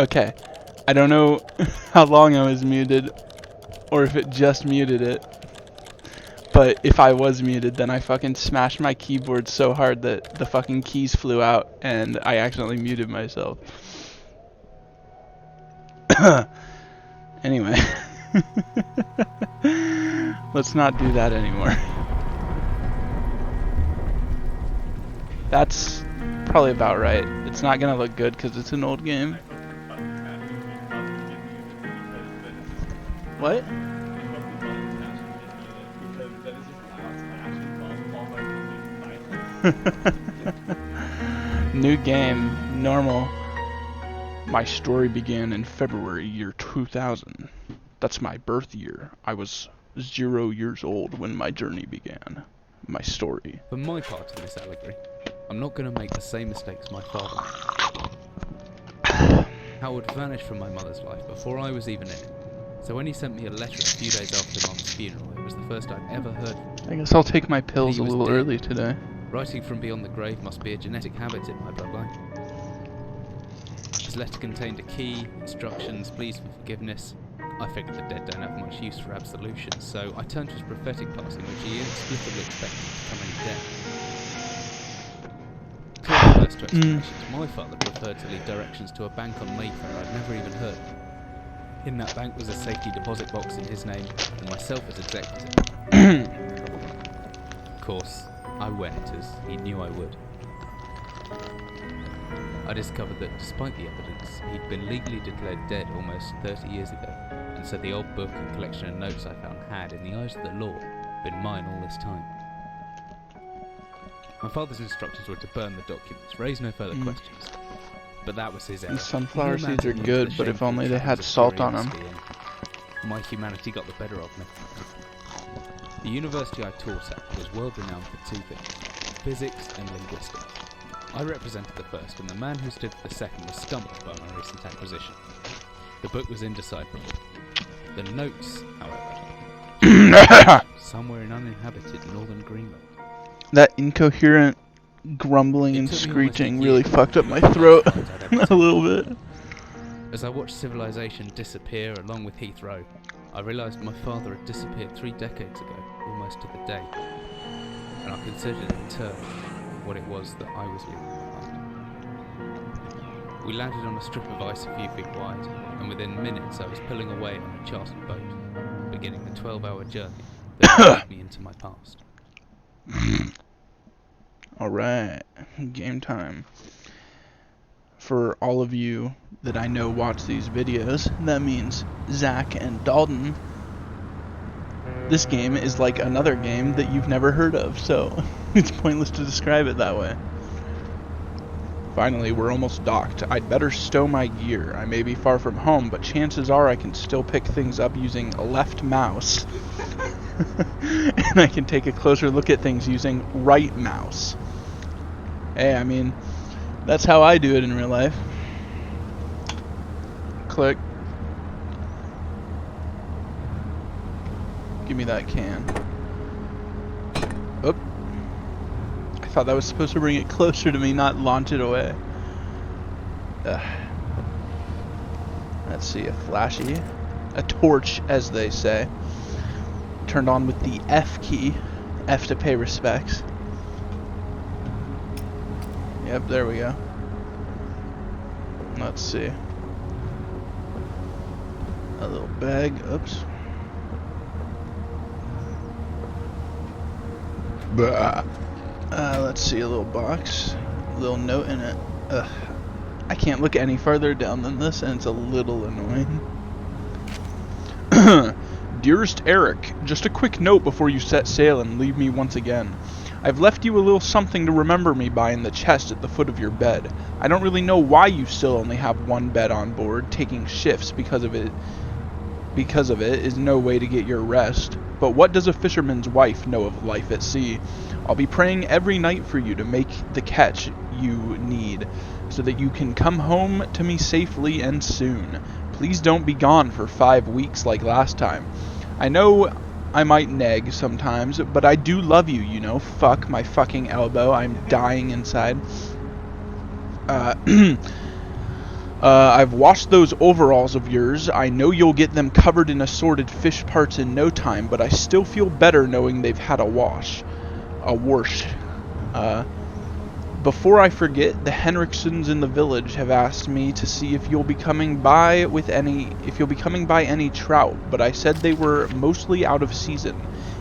Okay. I don't know how long I was muted, or if it just muted it. But if I was muted, then I fucking smashed my keyboard so hard that the fucking keys flew out, and I accidentally muted myself. Anyway. Let's not do that anymore. That's probably about right. It's not gonna look good because it's an old game. What? New game, normal. My story began in February year 2000. That's my birth year. I was 0 years old when my journey began. My story. For my part in this allegory, I'm not going to make the same mistakes my father made. Howard vanished from my mother's life before I was even in it. So when he sent me a letter a few days after Mom's funeral, it was the first I'd ever heard from him. I guess I'll take my pills a little early today. Writing from beyond the grave must be a genetic habit in my bloodline. His letter contained a key, instructions, pleas for forgiveness. I figured the dead don't have much use for absolution, so I turned to his prophetic passing, which he inexplicably expected to come any day. Clear the first two explanations, my father preferred to leave directions to a bank on Mayfair I'd never even heard of. In that bank was a safety deposit box in his name, and myself as executor. Of course, I went, as he knew I would. I discovered that despite the evidence, he'd been legally declared dead almost 30 years ago, and so the old book and collection of notes I found had, in the eyes of the law, been mine all this time. My father's instructions were to burn the documents, raise no further questions. But that was his error. These sunflower seeds are good, but if only they had salt on them. My humanity got the better of me. The university I taught at was world renowned for two things: physics and linguistics. I represented the first, and the man who stood for the second was stumped by my recent acquisition. The book was indecipherable. The notes, however, somewhere in uninhabited northern Greenland. That incoherent grumbling and screeching really fucked up my throat a little bit. As I watched civilization disappear along with Heathrow, I realised my father had disappeared 3 decades ago, almost to the day, and I considered in turn what it was that I was leaving behind. We landed on a strip of ice a few feet wide, and within minutes I was pulling away on a chartered boat, beginning the 12-hour journey that took me into my past. Alright, game time. For all of you that I know watch these videos, that means Zach and Dalton. This game is like another game that you've never heard of, so it's pointless to describe it that way. Finally, we're almost docked. I'd better stow my gear. I may be far from home, but chances are I can still pick things up using a left mouse. And I can take a closer look at things using right mouse. Hey, I mean, that's how I do it in real life. Click. Give me that can. Oop. I thought that was supposed to bring it closer to me, not launch it away. Let's see, a flashy. A torch, as they say. Turned on with the F key. F to pay respects. Yep, there we go. Let's see. A little bag. Oops. Let's see, a little box. A little note in it. I can't look any farther down than this, and it's a little annoying. Dearest Eric, just a quick note before you set sail and leave me once again. I've left you a little something to remember me by in the chest at the foot of your bed. I don't really know why you still only have one bed on board, taking shifts because of it is no way to get your rest. But what does a fisherman's wife know of life at sea? I'll be praying every night for you to make the catch you need, so that you can come home to me safely and soon. Please don't be gone for 5 weeks like last time. I know I might nag sometimes, but I do love you, you know. Fuck my fucking elbow. I'm dying inside. I've washed those overalls of yours. I know you'll get them covered in assorted fish parts in no time, but I still feel better knowing they've had a wash. A wash. Before I forget, the Henriksons in the village have asked me to see if you'll be coming by any trout, but I said they were mostly out of season.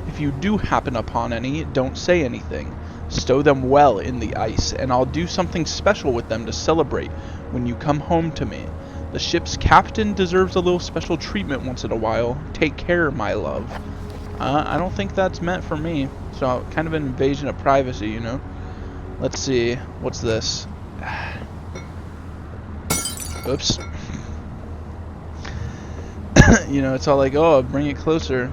If you do happen upon any, don't say anything. Stow them well in the ice, and I'll do something special with them to celebrate when you come home to me. The ship's captain deserves a little special treatment once in a while. Take care, my love. I don't think that's meant for me, so kind of an invasion of privacy, you know? Let's see, what's this? Oops. You know, it's all like, oh, bring it closer.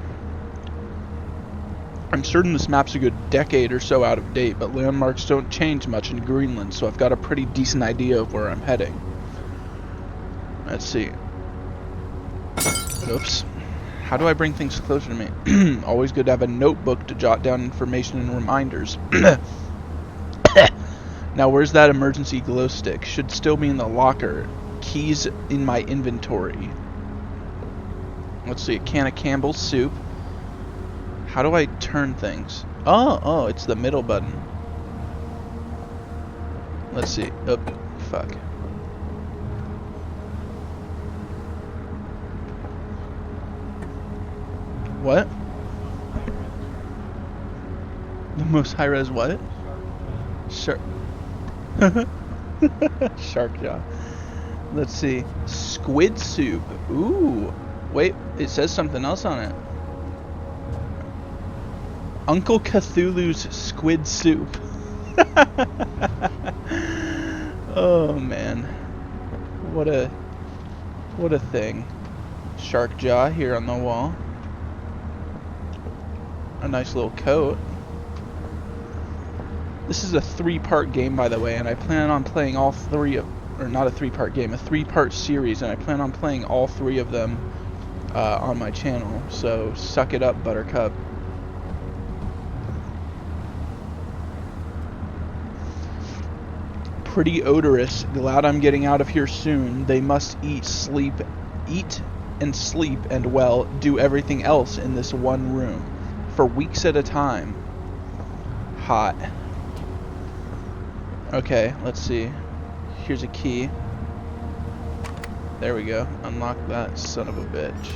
I'm certain this map's a good decade or so out of date, but landmarks don't change much in Greenland, so I've got a pretty decent idea of where I'm heading. Let's see. Oops. How do I bring things closer to me? Always good to have a notebook to jot down information and reminders. Now, where's that emergency glow stick? Should still be in the locker. Keys in my inventory. Let's see, a can of Campbell's soup. How do I turn things? Oh, it's the middle button. Let's see. Oh, fuck. What? The most high-res what? Sure. Shark jaw. Let's see. Squid soup. Ooh. Wait, it says something else on it. Uncle Cthulhu's squid soup. Oh man. What a thing. Shark jaw here on the wall. A nice little coat. This is a 3-part game, by the way, and I plan on playing all 3 of, or not a 3-part game, a 3-part series, and I plan on playing all 3 of them on my channel. So suck it up, Buttercup. Pretty odorous. Glad I'm getting out of here soon. They must eat and sleep, and well, do everything else in this one room for weeks at a time. Hot. Okay, let's see. Here's a key. There we go. Unlock that son of a bitch.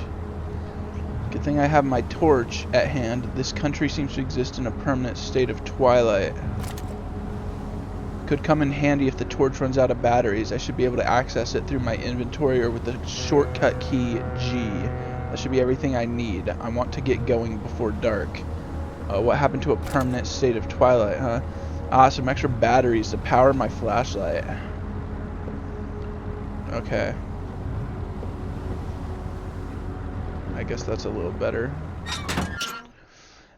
Good thing I have my torch at hand. This country seems to exist in a permanent state of twilight. Could come in handy if the torch runs out of batteries. I should be able to access it through my inventory or with the shortcut key G. That should be everything I need. I want to get going before dark. What happened to a permanent state of twilight, huh? Some extra batteries to power my flashlight. Okay. I guess that's a little better.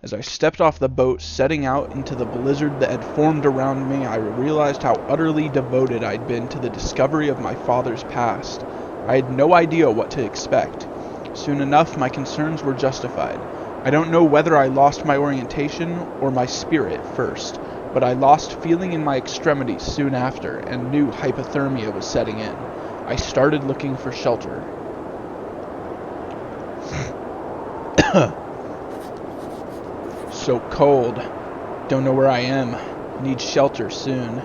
As I stepped off the boat, setting out into the blizzard that had formed around me, I realized how utterly devoted I'd been to the discovery of my father's past. I had no idea what to expect. Soon enough, my concerns were justified. I don't know whether I lost my orientation or my spirit first, but I lost feeling in my extremities soon after, and knew hypothermia was setting in. I started looking for shelter. So cold. Don't know where I am. Need shelter soon.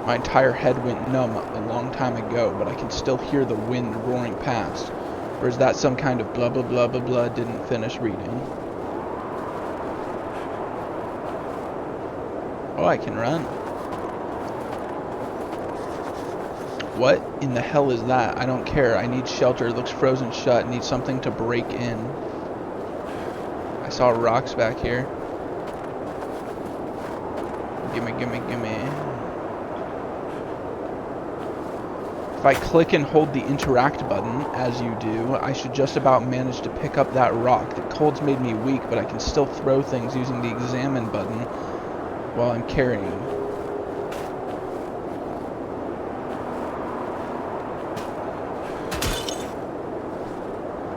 My entire head went numb a long time ago, but I can still hear the wind roaring past. Or is that some kind of blah blah blah blah blah? Didn't finish reading. Oh, I can run. What in the hell is that? I don't care. I need shelter. It looks frozen shut. Need something to break in. I saw rocks back here. Gimme, gimme, gimme. If I click and hold the interact button, as you do, I should just about manage to pick up that rock. The cold's made me weak, but I can still throw things using the examine button while I'm carrying.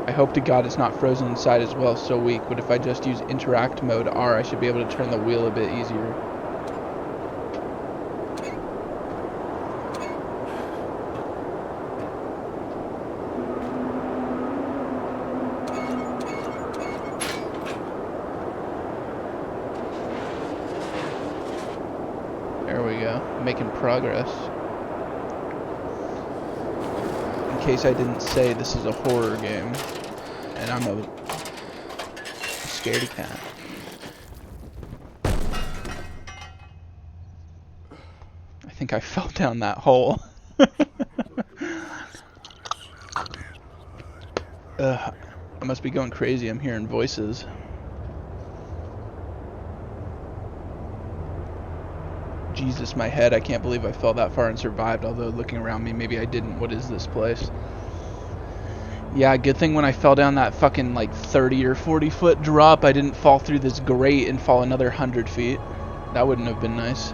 I hope to God it's not frozen inside as well, so weak, but if I just use interact mode R, I should be able to turn the wheel a bit easier. Making progress. In case I didn't say, this is a horror game. And I'm a scaredy cat. I think I fell down that hole. I must be going crazy. I'm hearing voices. Jesus, my head. I can't believe I fell that far and survived, although looking around me, maybe I didn't. What is this place? Yeah, good thing when I fell down that fucking like 30 or 40 foot drop, I didn't fall through this grate and fall another 100 feet. That wouldn't have been nice.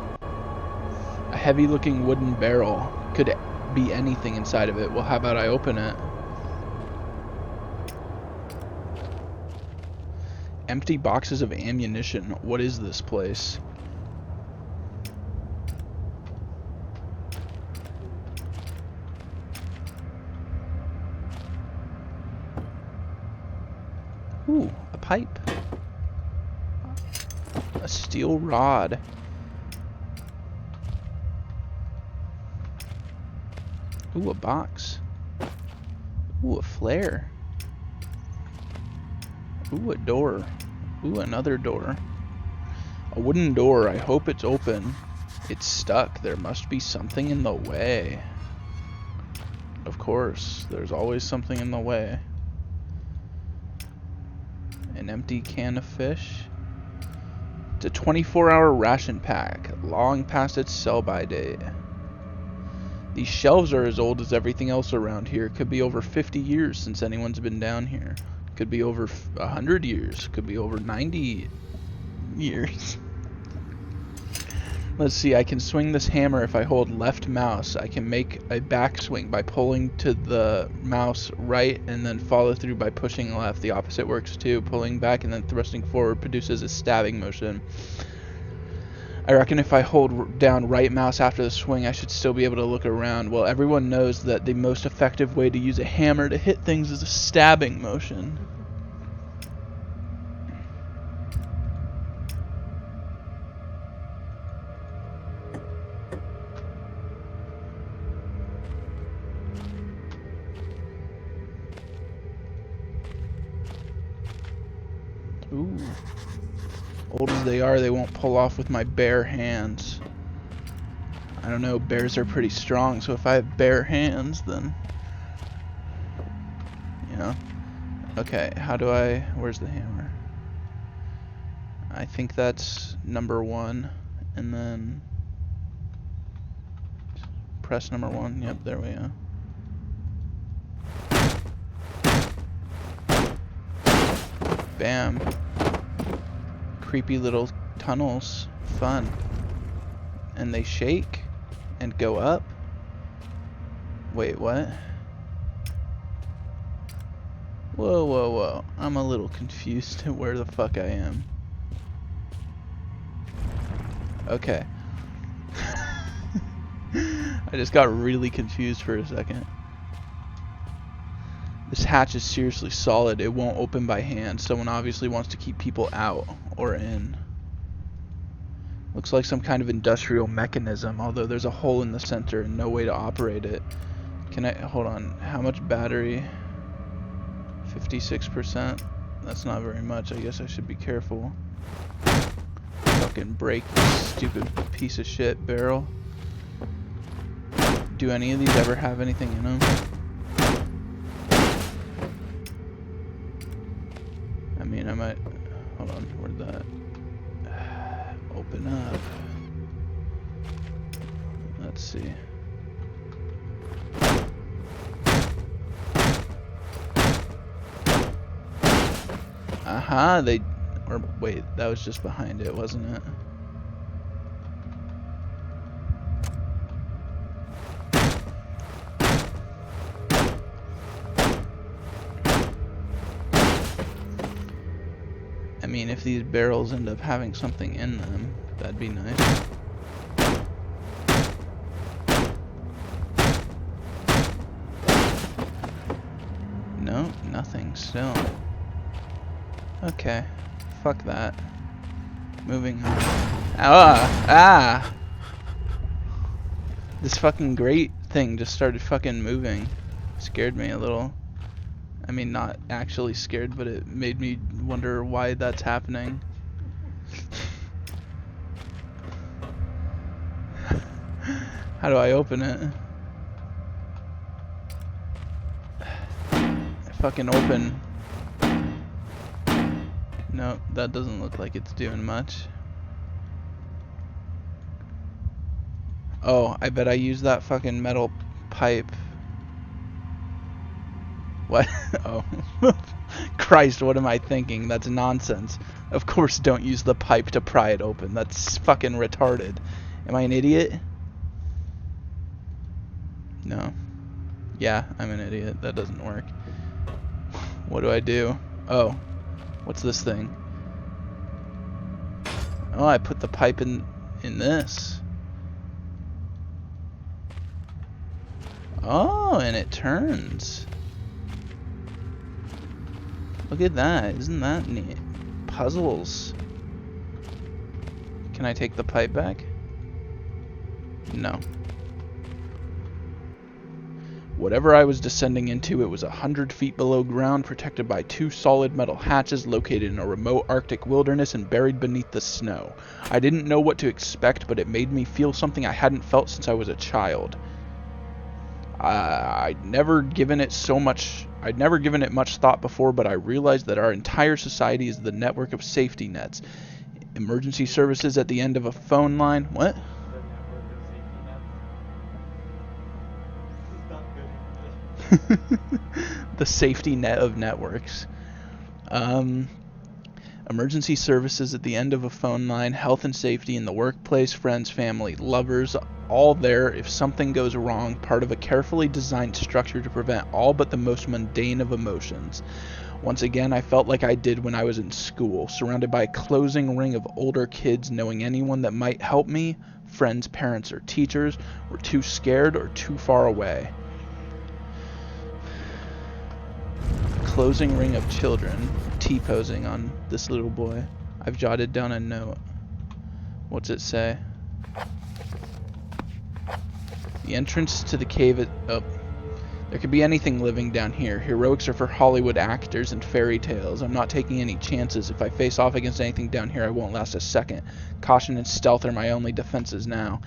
A heavy looking wooden barrel. Could be anything inside of it. Well, how about I open it? Empty boxes of ammunition. What is this place? Ooh, a pipe. A steel rod. Ooh, a box. Ooh, a flare. Ooh, a door. Ooh, another door. A wooden door. I hope it's open. It's stuck. There must be something in the way. Of course, there's always something in the way. An empty can of fish. It's a 24-hour ration pack, long past its sell-by date. These shelves are as old as everything else around here. Could be over 50 years since anyone's been down here. Could be over 100 years. Could be over 90 years. Let's see, I can swing this hammer if I hold left mouse. I can make a backswing by pulling to the mouse right and then follow through by pushing left. The opposite works too. Pulling back and then thrusting forward produces a stabbing motion. I reckon if I hold down right mouse after the swing, I should still be able to look around. Well, everyone knows that the most effective way to use a hammer to hit things is a stabbing motion. Ooh. Old as they are, they won't pull off with my bare hands. I don't know, bears are pretty strong, so if I have bare hands, then... You know. Okay, how do I... Where's the hammer? I think that's number 1, and then... Press number 1, yep, there we go. Bam. Creepy little tunnels. Fun. And they shake and go up. Wait, what? Whoa, whoa, whoa. I'm a little confused to where the fuck I am. Okay. I just got really confused for a second. This hatch is seriously solid. It won't open by hand. Someone obviously wants to keep people out or in. Looks like some kind of industrial mechanism, although there's a hole in the center and no way to operate it. Can I... Hold on. How much battery? 56%. That's not very much. I guess I should be careful. Fucking break, you stupid piece of shit barrel. Do any of these ever have anything in them? I mean, I might... Hold on, where'd that... Open up. Let's see. Aha, they... Or, wait, that was just behind it, wasn't it? I mean, if these barrels end up having something in them, that'd be nice. No, nothing still. Okay, fuck that. Moving on. Ah! Ah! This fucking grate thing just started fucking moving. Scared me a little. I mean, not actually scared, but it made me wonder why that's happening. How do I open it? I fucking open. No, that doesn't look like it's doing much. Oh, I bet I used that fucking metal pipe. What? Oh. Christ, what am I thinking? That's nonsense. Of course don't use the pipe to pry it open. That's fucking retarded. Am I an idiot? No. Yeah, I'm an idiot. That doesn't work. What do I do? Oh. What's this thing? Oh, I put the pipe in this. Oh, and it turns. Look at that. Isn't that neat? Puzzles. Can I take the pipe back? No. Whatever I was descending into, it was 100 feet below ground, protected by 2 solid metal hatches located in a remote Arctic wilderness and buried beneath the snow. I didn't know what to expect, but it made me feel something I hadn't felt since I was a child. I'd never given it much thought before, but I realized that our entire society is the network of safety nets. Emergency services at the end of a phone line. What? The safety net of networks. Emergency services at the end of a phone line, health and safety in the workplace, friends, family, lovers, all there if something goes wrong, part of a carefully designed structure to prevent all but the most mundane of emotions. Once again, I felt like I did when I was in school, surrounded by a closing ring of older kids, knowing anyone that might help me, friends, parents, or teachers, were too scared or too far away. Closing ring of children, T-posing on this little boy. I've jotted down a note. What's it say? The entrance to the cave there could be anything living down here. Heroics are for Hollywood actors and fairy tales. I'm not taking any chances. If I face off against anything down here, I won't last a second. Caution and stealth are my only defenses now.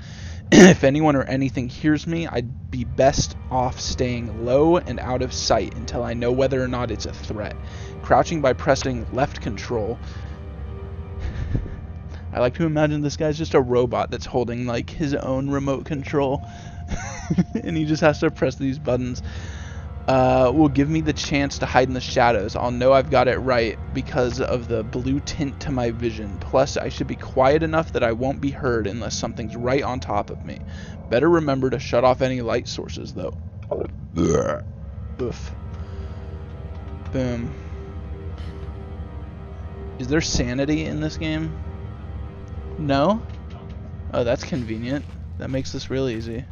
If anyone or anything hears me, I'd be best off staying low and out of sight until I know whether or not it's a threat. Crouching by pressing left control. I like to imagine this guy's just a robot that's holding like his own remote control. And he just has to press these buttons. Will give me the chance to hide in the shadows. I'll know I've got it right because of the blue tint to my vision. Plus, I should be quiet enough that I won't be heard unless something's right on top of me. Better remember to shut off any light sources, though. Oof. Boom. Is there sanity in this game? No? Oh, that's convenient. That makes this real easy.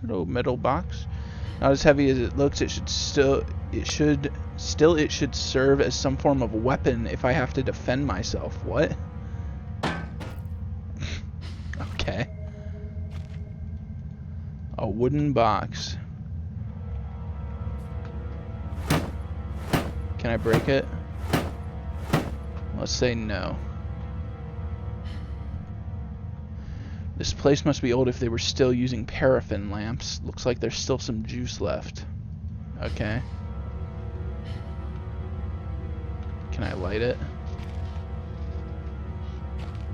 Hello, metal box. Not as heavy as it looks. It should serve as some form of weapon if I have to defend myself. What? Okay. A wooden box. Can I break it? Let's say no. This place must be old if they were still using paraffin lamps. Looks like there's still some juice left. Okay. Can I light it?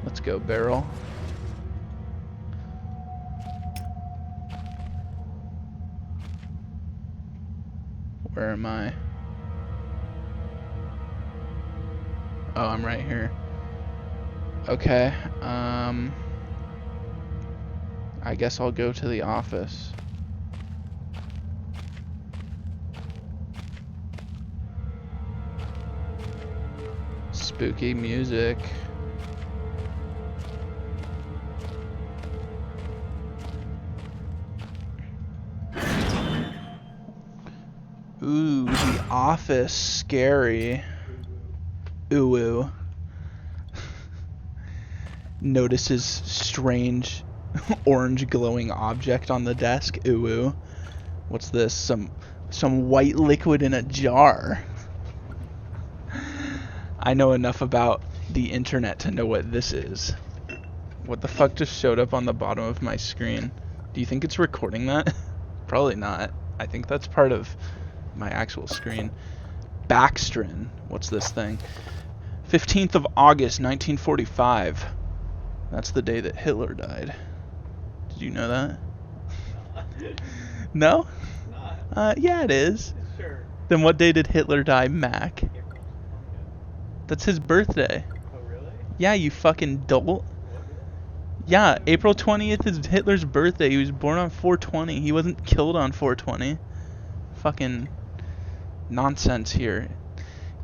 Let's go, barrel. Where am I? Oh, I'm right here. Okay, I guess I'll go to the office. Spooky music. Ooh, the office, scary. Ooh. notices strange orange glowing object on the desk. Ooh, ooh. What's this? Some white liquid in a jar. I know enough about the internet to know what this is. What the fuck just showed up on the bottom of my screen? Do you think it's recording that? Probably not. I think that's part of my actual screen. Backstrin. What's this thing? 15th of August, 1945. That's the day that Hitler died. Did you know that? No? Yeah, it is. Sure. Then what day did Hitler die, Mac? That's his birthday. Oh, really? Yeah, you fucking dolt. Yeah, April 20th is Hitler's birthday. He was born on 420. He wasn't killed on 420. Fucking nonsense here.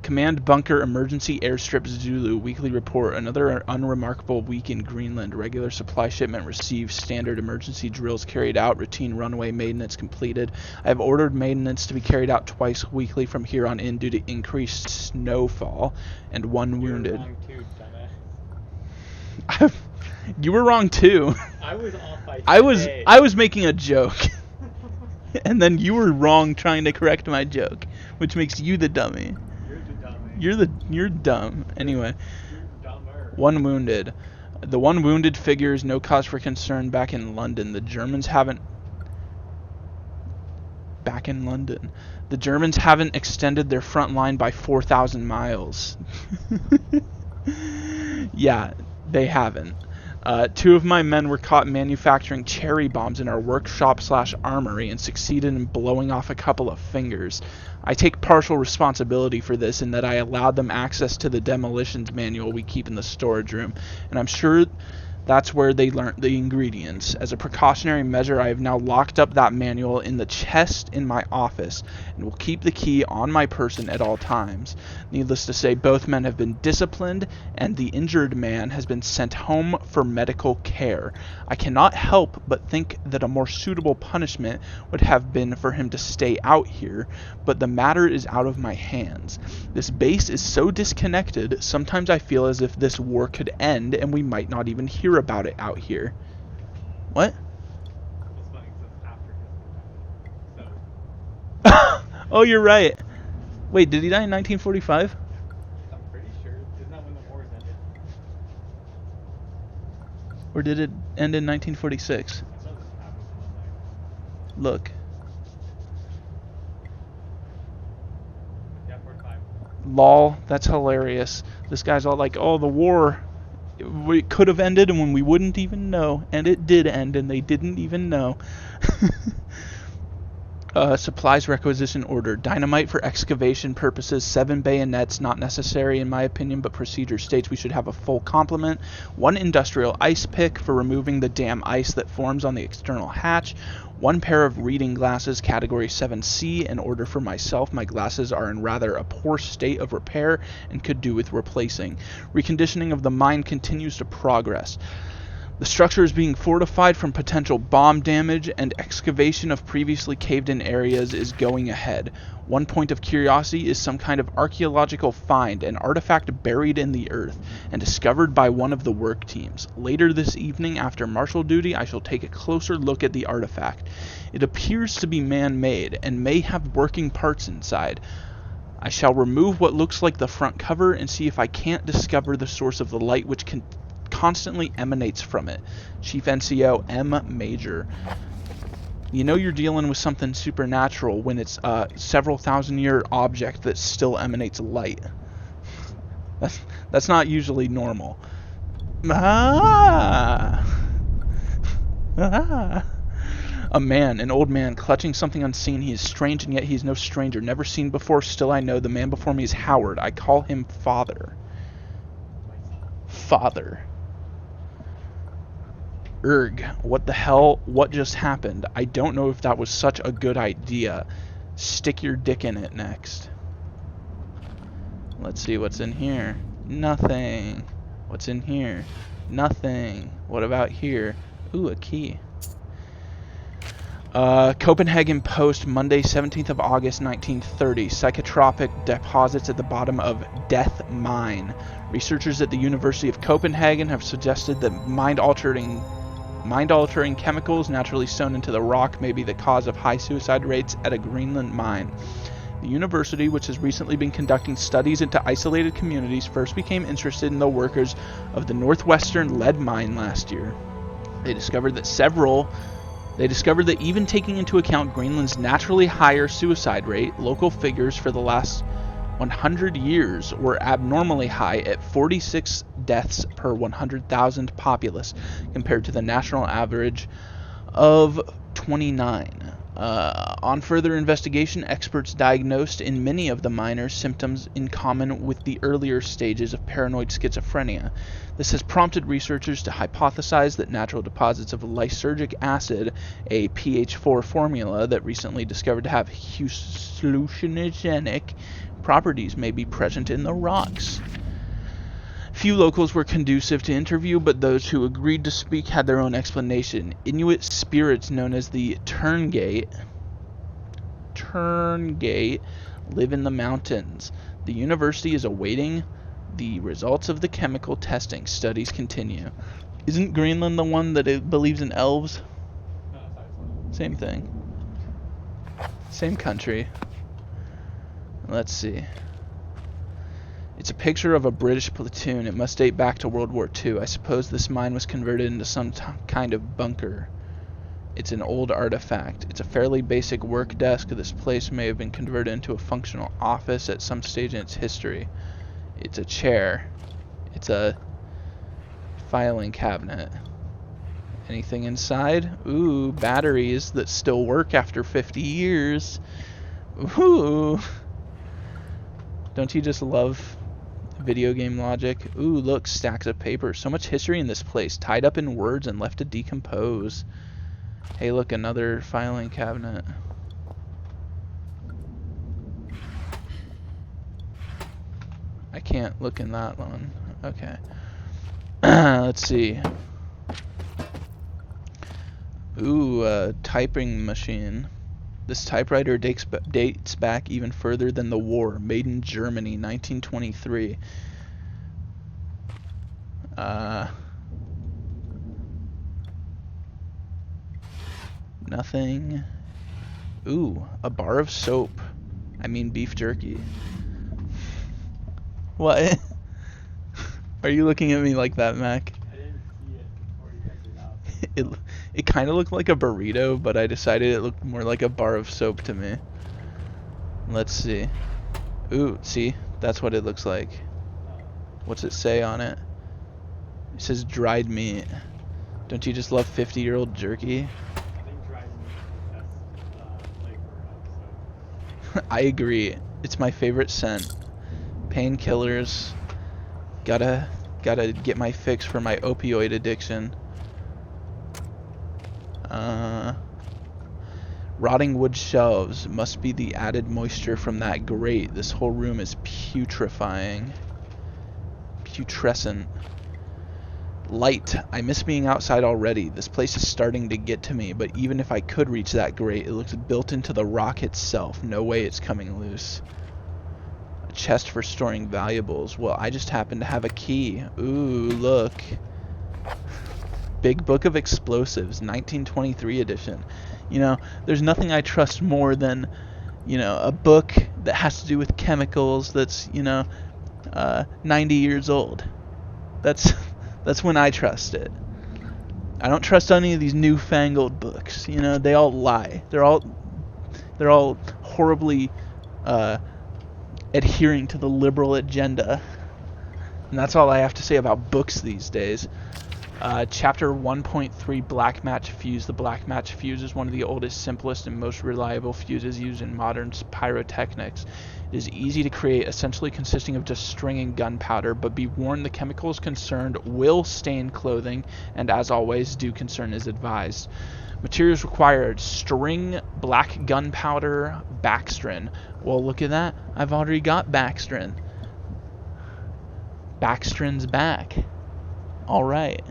Command Bunker Emergency Airstrip Zulu Weekly Report. Another unremarkable week in Greenland. Regular supply shipment received. Standard emergency drills carried out. Routine runway maintenance completed. I have ordered maintenance to be carried out twice weekly from here on in due to increased snowfall and one wounded. Wrong too, dumbass. You were wrong too. I was off by I was making a joke. And then you were wrong trying to correct my joke, which makes you the dummy. You're the dummy. You're dumb. Anyway, You're dumber. one wounded. The one wounded figures no cause for concern back in London. The Germans haven't extended their front line by 4,000 miles. Yeah, they haven't. 2 of my men were caught manufacturing cherry bombs in our workshop/armory and succeeded in blowing off a couple of fingers. I take partial responsibility for this in that I allowed them access to the demolitions manual we keep in the storage room, and I'm sure that's where they learnt the ingredients. As a precautionary measure, I have now locked up that manual in the chest in my office and will keep the key on my person at all times. Needless to say, both men have been disciplined and the injured man has been sent home for medical care. I cannot help but think that a more suitable punishment would have been for him to stay out here, but the matter is out of my hands. This base is so disconnected, sometimes I feel as if this war could end and we might not even hear about it out here. What? It's funny because after so. Oh, you're right. Wait, did he die in 1945? I'm pretty sure. Isn't that when the wars ended? Or did it end in 1946? I know this happened one night. Look. Yeah, 45. Lol, that's hilarious. This guy's all like, oh, the war, it could have ended and when we wouldn't even know. And it did end and they didn't even know. Supplies requisition order. Dynamite for excavation purposes. 7 bayonets, not necessary in my opinion, but procedure states we should have a full complement. 1 industrial ice pick for removing the damn ice that forms on the external hatch. 1 pair of reading glasses, category 7C, in order for myself. My glasses are in rather a poor state of repair and could do with replacing. Reconditioning of the mine continues to progress. The structure is being fortified from potential bomb damage, and excavation of previously caved-in areas is going ahead. 1 point of curiosity is some kind of archaeological find, an artifact buried in the earth, and discovered by one of the work teams. Later this evening, after marshal duty, I shall take a closer look at the artifact. It appears to be man-made, and may have working parts inside. I shall remove what looks like the front cover and see if I can't discover the source of the light which constantly emanates from it. Chief NCO M. Major. You know you're dealing with something supernatural when it's a several thousand-year object that still emanates light. That's not usually normal. Ah! Ah! A man, an old man, clutching something unseen. He is strange, and yet he is no stranger. Never seen before, still I know. The man before me is Howard. I call him Father. Father. Erg, what the hell? What just happened? I don't know if that was such a good idea. Stick your dick in it next. Let's see what's in here. Nothing. What's in here? Nothing. What about here? Ooh, a key. Copenhagen Post, Monday, 17th of August, 1930. Psychotropic deposits at the bottom of Death Mine. Researchers at the University of Copenhagen have suggested that mind-altering chemicals naturally sewn into the rock may be the cause of high suicide rates at a Greenland mine. The university, which has recently been conducting studies into isolated communities, first became interested in the workers of the northwestern lead mine last year. They discovered that even taking into account Greenland's naturally higher suicide rate, local figures for the last 100 years were abnormally high at 46 deaths per 100,000 populace, compared to the national average of 29. On further investigation, experts diagnosed in many of the miners symptoms in common with the earlier stages of paranoid schizophrenia. This has prompted researchers to hypothesize that natural deposits of lysergic acid, a pH4 formula that recently discovered to have hallucinogenic properties, may be present in the rocks. Few locals were conducive to interview, but those who agreed to speak had their own explanation. Inuit spirits known as the Turngate live in the mountains. The university is awaiting the results of the chemical testing. Studies continue. Isn't Greenland the one that it believes in elves? No, it's Iceland. Same thing. Same country. Let's see. It's a picture of a British platoon. It must date back to World War II. I suppose this mine was converted into some kind of bunker. It's an old artifact. It's a fairly basic work desk. This place may have been converted into a functional office at some stage in its history. It's a chair. It's a filing cabinet. Anything inside? Ooh, batteries that still work after 50 years. Ooh. Don't you just love video game logic? Ooh, look, stacks of paper. So much history in this place, tied up in words and left to decompose. Hey, look, another filing cabinet. I can't look in that one. Okay. Let's see. Ooh, a typing machine. This typewriter dates back even further than the war. Made in Germany, 1923. Nothing. Ooh, a bar of soap. I mean beef jerky. What? Are you looking at me like that, Mac? I didn't see it before you typed it out. It kind of looked like a burrito, but I decided it looked more like a bar of soap to me. Let's see. Ooh, see? That's what it looks like. What's it say on it? It says dried meat. Don't you just love 50-year-old jerky? I think dried meat is the best flavor of soap. I agree. It's my favorite scent. Painkillers. Gotta get my fix for my opioid addiction. Rotting wood shelves. Must be the added moisture from that grate. This whole room is putrefying. Putrescent. Light. I miss being outside already. This place is starting to get to me, but even if I could reach that grate, it looks built into the rock itself. No way it's coming loose. A chest for storing valuables. Well, I just happen to have a key. Ooh, look. Big Book of Explosives, 1923 edition. You know, there's nothing I trust more than, you know, a book that has to do with chemicals that's, you know, 90 years old. That's when I trust it. I don't trust any of these newfangled books. You know, they all lie. They're all horribly adhering to the liberal agenda. And that's all I have to say about books these days. Chapter 1.3, Black Match Fuse. The Black Match Fuse is one of the oldest, simplest, and most reliable fuses used in modern pyrotechnics. It is easy to create, essentially consisting of just string and gunpowder, but be warned the chemicals concerned will stain clothing, and as always, due concern is advised. Materials required: string, black gunpowder, Baxtrin. Well, look at that. I've already got Baxtrin. Baxtrin's back. Alright.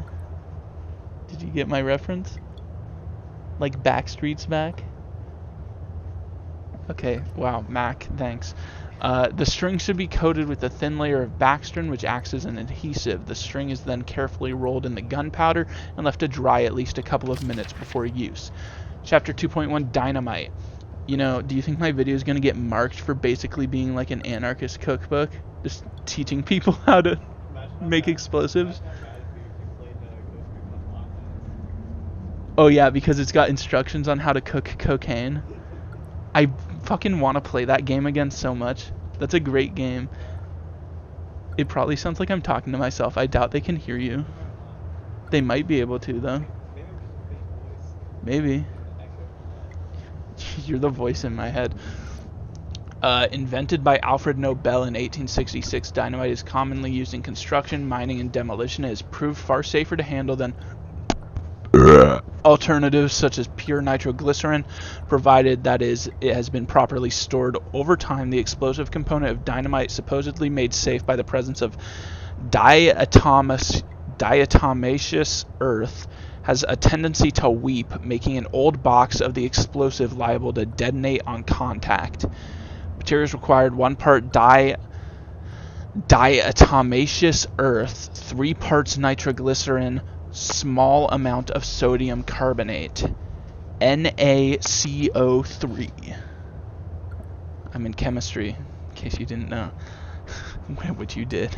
Did you get my reference? Like Backstreet's back? Okay, wow, Mac, thanks. The string should be coated with a thin layer of backstring, which acts as an adhesive. The string is then carefully rolled in the gunpowder and left to dry at least a couple of minutes before use. Chapter 2.1, Dynamite. You know, do you think my video is going to get marked for basically being like an anarchist cookbook? Just teaching people how to make explosives? Oh yeah, because it's got instructions on how to cook cocaine. I fucking want to play that game again so much. That's a great game. It probably sounds like I'm talking to myself. I doubt they can hear you. They might be able to, though. Maybe. You're the voice in my head. Invented by Alfred Nobel in 1866, dynamite is commonly used in construction, mining, and demolition. It has proved far safer to handle than alternatives such as pure nitroglycerin, provided that it has been properly stored. Over time, the explosive component of dynamite, supposedly made safe by the presence of diatomaceous earth, has a tendency to weep, making an old box of the explosive liable to detonate on contact. Materials required: 1 part diatomaceous earth, 3 parts nitroglycerin, small amount of sodium carbonate, NaCO3. I'm in chemistry, in case you didn't know. Which you did.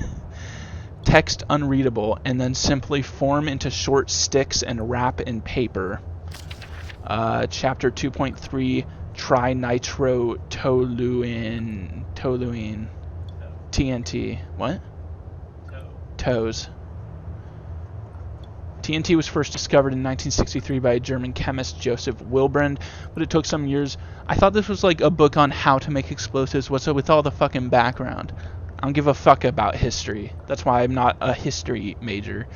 Text unreadable, and then simply form into short sticks and wrap in paper. Chapter 2.3, toluene. TNT. What? Toes. TNT was first discovered in 1963 by a German chemist, Joseph Wilbrand, but it took some years. I thought this was like a book on how to make explosives. What's up with all the fucking background? I don't give a fuck about history. That's why I'm not a history major.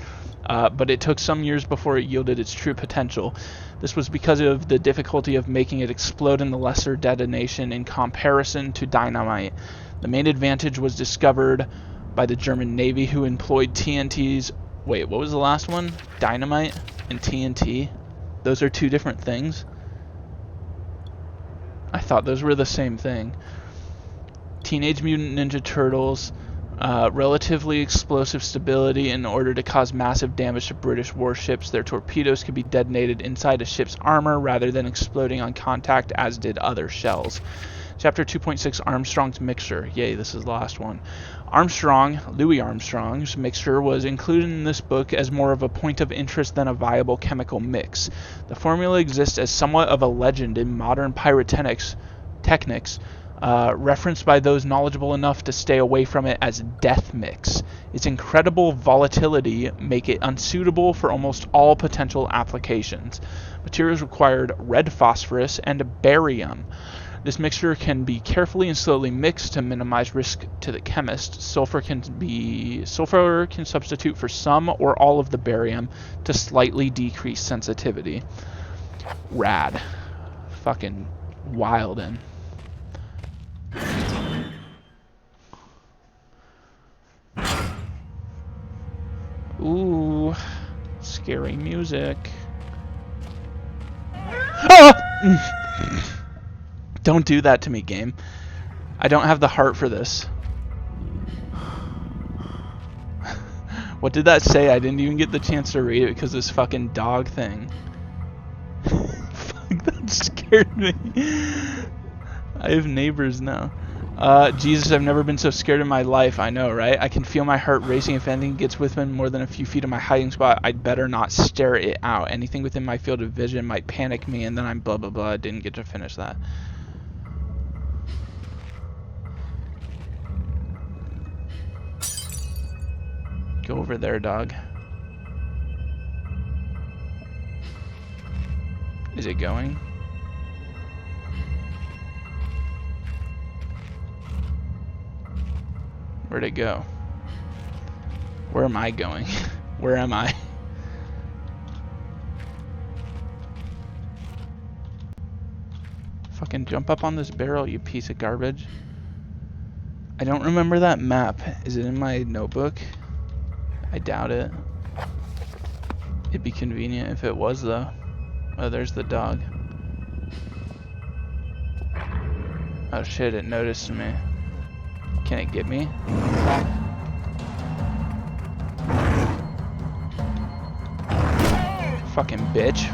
But it took some years before it yielded its true potential. This was because of the difficulty of making it explode in the lesser detonation in comparison to dynamite. The main advantage was discovered by the German Navy, who employed TNT's... Wait, what was the last one? Dynamite and TNT? Those are 2 different things? I thought those were the same thing. Teenage Mutant Ninja Turtles, relatively explosive stability in order to cause massive damage to British warships. Their torpedoes could be detonated inside a ship's armor rather than exploding on contact, as did other shells. Chapter 2.6, Armstrong's Mixture. Yay, this is the last one. Louis Armstrong's mixture was included in this book as more of a point of interest than a viable chemical mix. The formula exists as somewhat of a legend in modern pyrotechnics, referenced by those knowledgeable enough to stay away from it as death mix. Its incredible volatility make it unsuitable for almost all potential applications. Materials required: red phosphorus and barium. This mixture can be carefully and slowly mixed to minimize risk to the chemist. Sulfur can substitute for some or all of the barium to slightly decrease sensitivity. Rad. Fucking wildin'. Ooh, scary music. Ah! Don't do that to me, game. I don't have the heart for this. What did that say? I didn't even get the chance to read it because of this fucking dog thing. Fuck, that scared me. I have neighbors now. Jesus, I've never been so scared in my life. I know, right? I can feel my heart racing. If anything gets within more than a few feet of my hiding spot, I'd better not stare it out. Anything within my field of vision might panic me, and then I'm blah blah blah. I didn't get to finish that. Go over there, dog. Is it going? Where'd it go? Where am I going? Where am I? Fucking jump up on this barrel, you piece of garbage. I don't remember that map. Is it in my notebook? I doubt it. It'd be convenient if it was, though. Oh, there's the dog. Oh shit, it noticed me. Can it get me? Fucking bitch.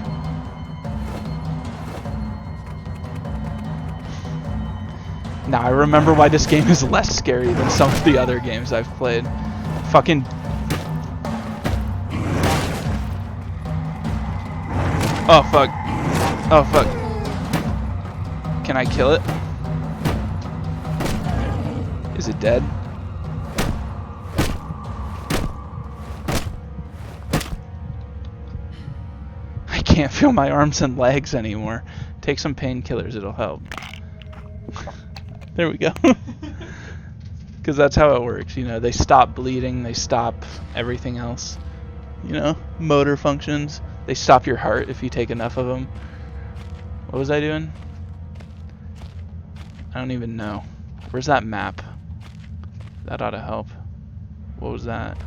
Now I remember why this game is less scary than some of the other games I've played. Fucking... Oh fuck. Oh fuck. Can I kill it? Is it dead? I can't feel my arms and legs anymore. Take some painkillers, it'll help. There we go. Because that's how it works, you know. They stop bleeding, they stop everything else. You know, motor functions. They stop your heart if you take enough of them. What was I doing? I don't even know. Where's that map? That ought to help. What was that?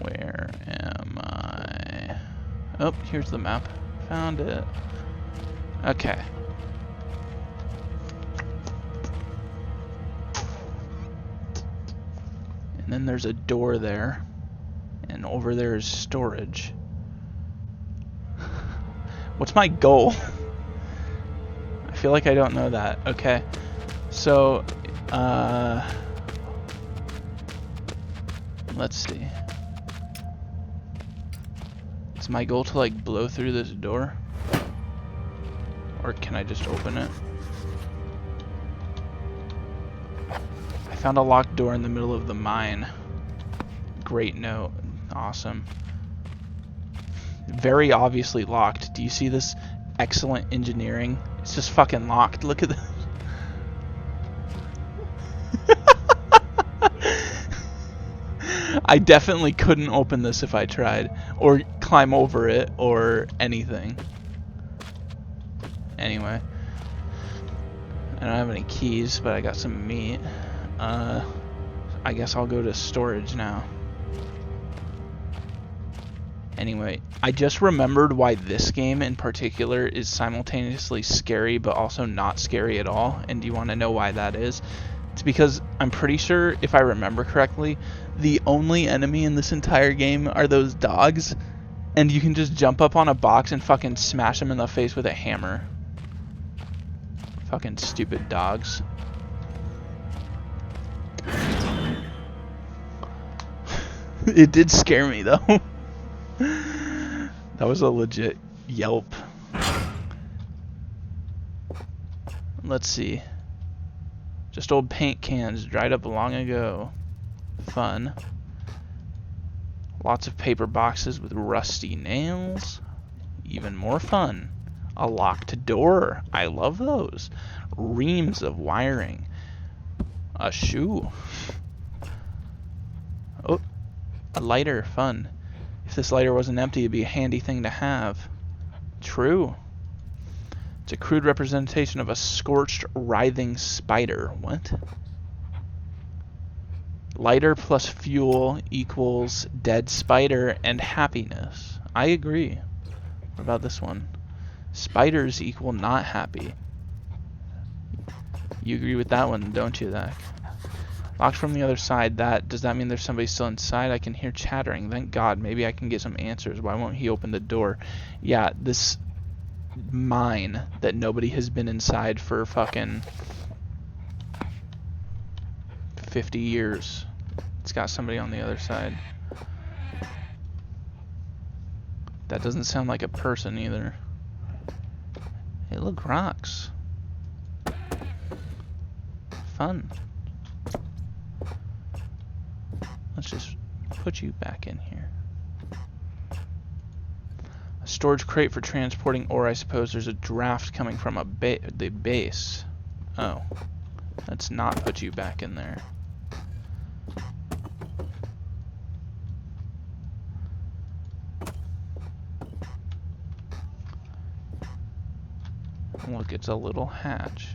Where am I? Oh, here's the map. Found it. Okay. And then there's a door there. And over there is storage. What's my goal? I feel like I don't know that. Okay. So, let's see. Is my goal to like blow through this door? Or can I just open it? I found a locked door in the middle of the mine. Great note. Awesome. Very obviously locked. Do you see this excellent engineering? It's just fucking locked. Look at this. I definitely couldn't open this if I tried. Or climb over it or anything. Anyway. I don't have any keys, but I got some meat. I guess I'll go to storage now. Anyway, I just remembered why this game in particular is simultaneously scary but also not scary at all. And do you want to know why that is? It's because I'm pretty sure, if I remember correctly, the only enemy in this entire game are those dogs. And you can just jump up on a box and fucking smash them in the face with a hammer. Fucking stupid dogs. It did scare me though. That was a legit yelp. Let's see. Just old paint cans dried up long ago. Fun. Lots of paper boxes with rusty nails. Even more fun. A locked door. I love those. Reams of wiring. A shoe. Oh, a lighter. Fun. If this lighter wasn't empty, it'd be a handy thing to have. True. It's a crude representation of a scorched, writhing spider. What? Lighter plus fuel equals dead spider and happiness. I agree. What about this one? Spiders equal not happy. You agree with that one, don't you, Zach? Locked from the other side. Does that mean there's somebody still inside? I can hear chattering. Thank God. Maybe I can get some answers. Why won't he open the door? Yeah, this mine that nobody has been inside for fucking 50 years. It's got somebody on the other side. That doesn't sound like a person either. Hey, look, rocks. Fun. Let's just put you back in here. A storage crate for transporting ore, I suppose. There's a draft coming from the base. Oh. Let's not put you back in there. Look, it's a little hatch.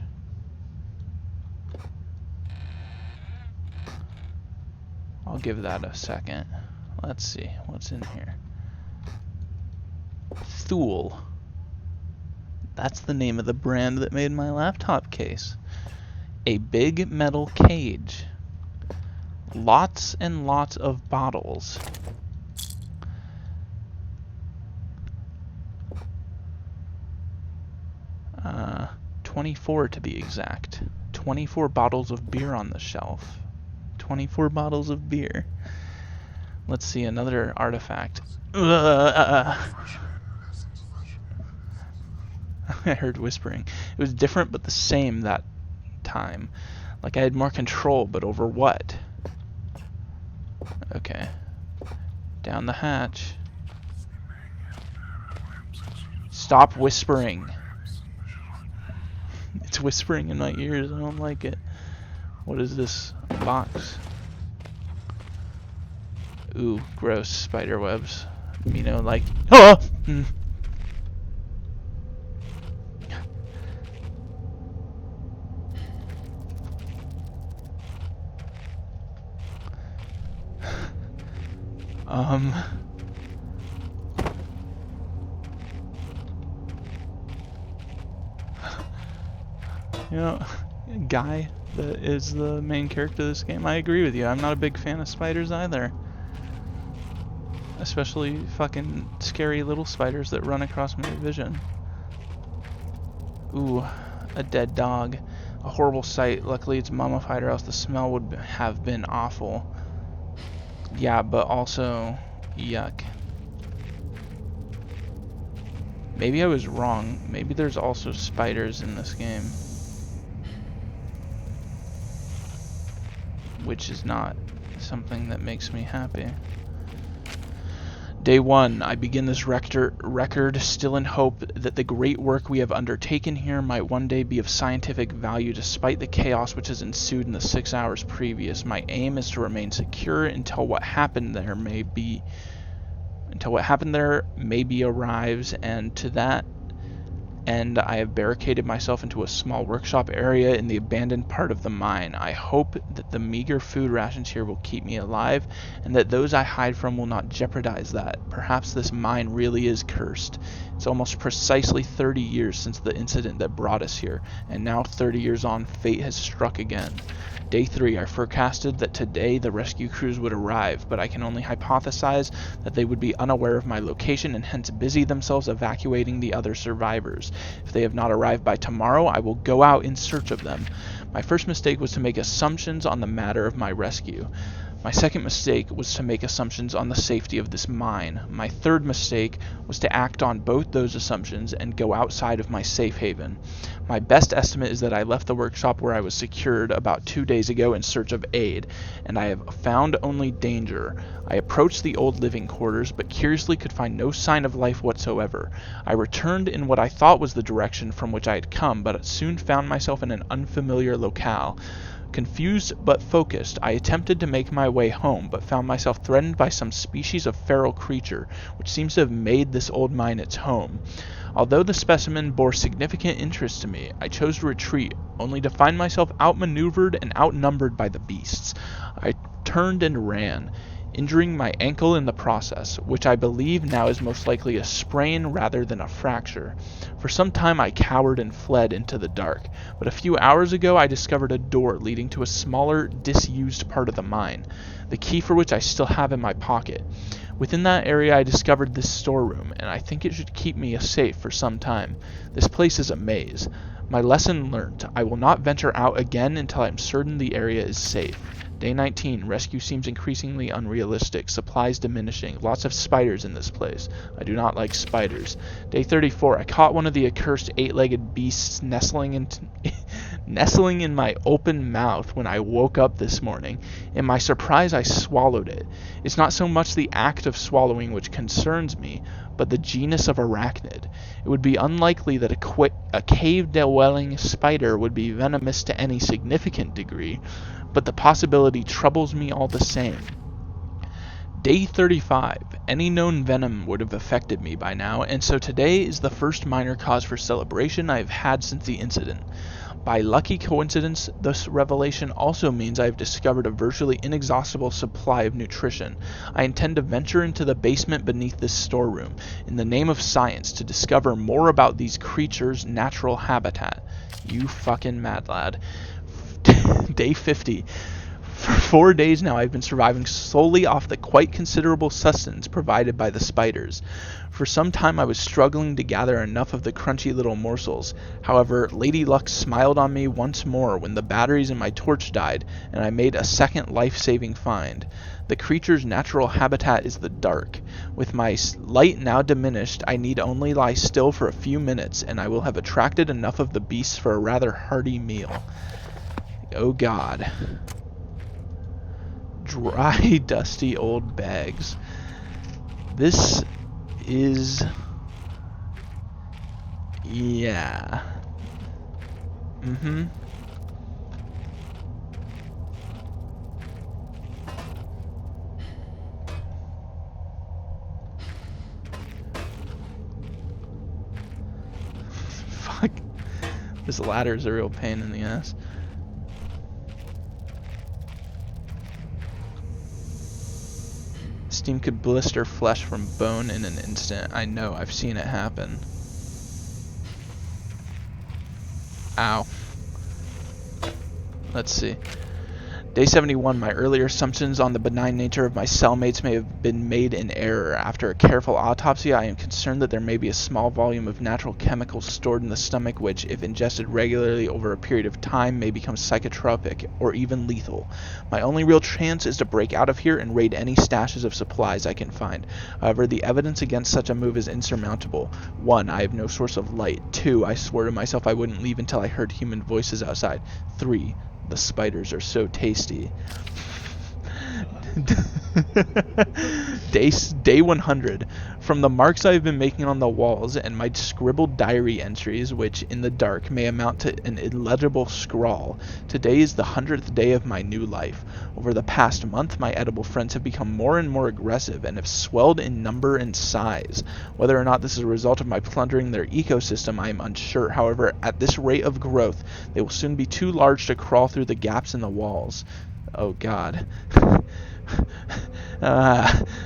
I'll give that a second. Let's see what's in here. Thule. That's the name of the brand that made my laptop case. A big metal cage. Lots and lots of bottles. 24 to be exact. 24 bottles of beer on the shelf. 24 bottles of beer. Let's see, another artifact. I heard whispering. It was different but the same that time. Like I had more control, but over what? Okay. Down the hatch. Stop whispering. It's whispering in my ears. I don't like it. What is this box? Ooh, gross spider webs. You know, like, oh! You know, Guy, that is the main character of this game, I agree with you. I'm not a big fan of spiders either. Especially fucking scary little spiders that run across my vision. Ooh, a dead dog. A horrible sight. Luckily it's mummified or else the smell would have been awful. Yeah, but also, yuck. Maybe I was wrong. Maybe there's also spiders in this game. Which is not something that makes me happy. Day 1, I begin this record still in hope that the great work we have undertaken here might one day be of scientific value despite the chaos which has ensued in the 6 hours previous. My aim is to remain secure until what happened there maybe arrives, and to that end I have barricaded myself into a small workshop area in the abandoned part of the mine. I hope that the meager food rations here will keep me alive, and that those I hide from will not jeopardize that. Perhaps this mine really is cursed. It's almost precisely 30 years since the incident that brought us here, and now 30 years on, fate has struck again. Day 3, I forecasted that today the rescue crews would arrive, but I can only hypothesize that they would be unaware of my location and hence busy themselves evacuating the other survivors. If they have not arrived by tomorrow, I will go out in search of them. My first mistake was to make assumptions on the matter of my rescue. My second mistake was to make assumptions on the safety of this mine. My third mistake was to act on both those assumptions and go outside of my safe haven. My best estimate is that I left the workshop where I was secured about 2 days ago in search of aid, and I have found only danger. I approached the old living quarters, but curiously could find no sign of life whatsoever. I returned in what I thought was the direction from which I had come, but soon found myself in an unfamiliar locale. Confused but focused, I attempted to make my way home, but found myself threatened by some species of feral creature, which seems to have made this old mine its home. Although the specimen bore significant interest to me, I chose to retreat, only to find myself outmaneuvered and outnumbered by the beasts. I turned and ran, injuring my ankle in the process, which I believe now is most likely a sprain rather than a fracture. For some time I cowered and fled into the dark, but a few hours ago I discovered a door leading to a smaller, disused part of the mine, the key for which I still have in my pocket. Within that area I discovered this storeroom, and I think it should keep me safe for some time. This place is a maze. My lesson learnt. I will not venture out again until I am certain the area is safe. Day 19, rescue seems increasingly unrealistic, supplies diminishing, lots of spiders in this place. I do not like spiders. Day 34, I caught one of the accursed 8-legged beasts nestling in my open mouth when I woke up this morning. In my surprise, I swallowed it. It's not so much the act of swallowing which concerns me, but the genus of arachnid. It would be unlikely that a cave-dwelling spider would be venomous to any significant degree, but the possibility troubles me all the same. Day 35. Any known venom would have affected me by now, and so today is the first minor cause for celebration I have had since the incident. By lucky coincidence, this revelation also means I have discovered a virtually inexhaustible supply of nutrition. I intend to venture into the basement beneath this storeroom, in the name of science, to discover more about these creatures' natural habitat. You fucking mad lad. Day 50. For 4 days now, I've been surviving solely off the quite considerable sustenance provided by the spiders. For some time I was struggling to gather enough of the crunchy little morsels. However, Lady Luck smiled on me once more when the batteries in my torch died, and I made a second life-saving find. The creature's natural habitat is the dark. With my light now diminished, I need only lie still for a few minutes, and I will have attracted enough of the beasts for a rather hearty meal. Oh God. Dry, dusty old bags. This is... yeah. Fuck. This ladder is a real pain in the ass. Steam could blister flesh from bone in an instant. I know, I've seen it happen. Ow. Let's see. Day 71. My earlier assumptions on the benign nature of my cellmates may have been made in error. After a careful autopsy, I am concerned that there may be a small volume of natural chemicals stored in the stomach which, if ingested regularly over a period of time, may become psychotropic or even lethal. My only real chance is to break out of here and raid any stashes of supplies I can find. However, the evidence against such a move is insurmountable. 1. I have no source of light. 2. I swore to myself I wouldn't leave until I heard human voices outside. 3. The spiders are so tasty. Day 100. From the marks I have been making on the walls and my scribbled diary entries, which in the dark may amount to an illegible scrawl, today is the 100th day of my new life. Over the past month, my edible friends have become more and more aggressive and have swelled in number and size. Whether or not this is a result of my plundering their ecosystem, I am unsure. However, at this rate of growth, they will soon be too large to crawl through the gaps in the walls. Oh God.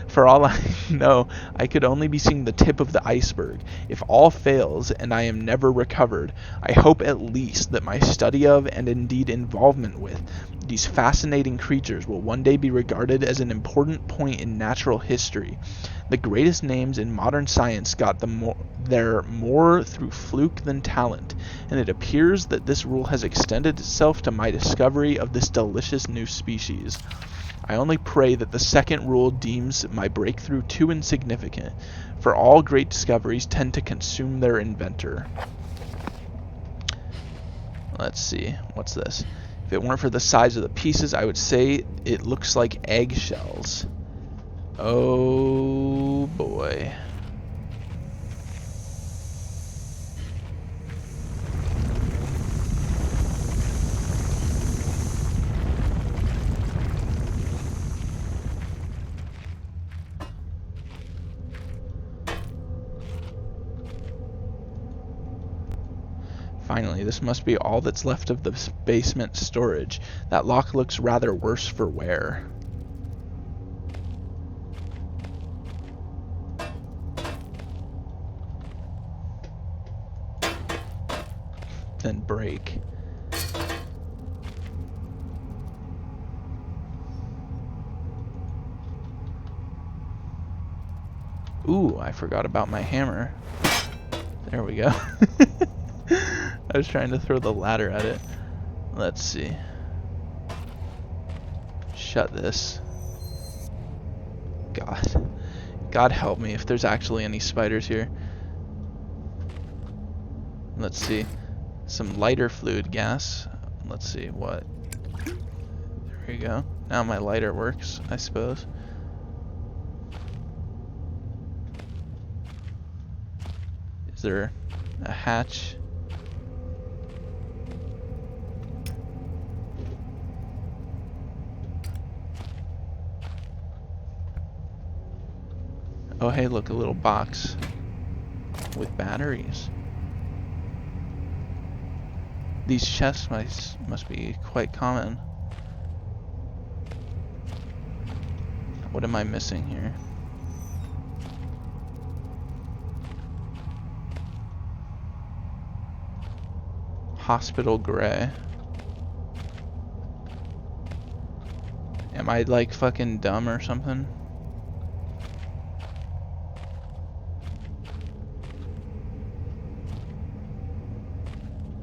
For all I know, I could only be seeing the tip of the iceberg. If all fails, and I am never recovered, I hope at least that my study of, and indeed involvement with, these fascinating creatures will one day be regarded as an important point in natural history. The greatest names in modern science got there more through fluke than talent, and it appears that this rule has extended itself to my discovery of this delicious new species. I only pray that the second rule deems my breakthrough too insignificant, for all great discoveries tend to consume their inventor. Let's see, what's this? If it weren't for the size of the pieces, I would say it looks like eggshells. Oh boy. Finally, this must be all that's left of the basement storage. That lock looks rather worse for wear. Then break. Ooh, I forgot about my hammer. There we go. I was trying to throw the ladder at it. Let's see. Shut this. God help me if there's actually any spiders here. Let's see. Some lighter fluid gas. Let's see what. There we go. Now my lighter works, I suppose. Is there a hatch? Oh, hey, look, a little box with batteries. These chests must be quite common. What am I missing here? Hospital gray. Am I like fucking dumb or something?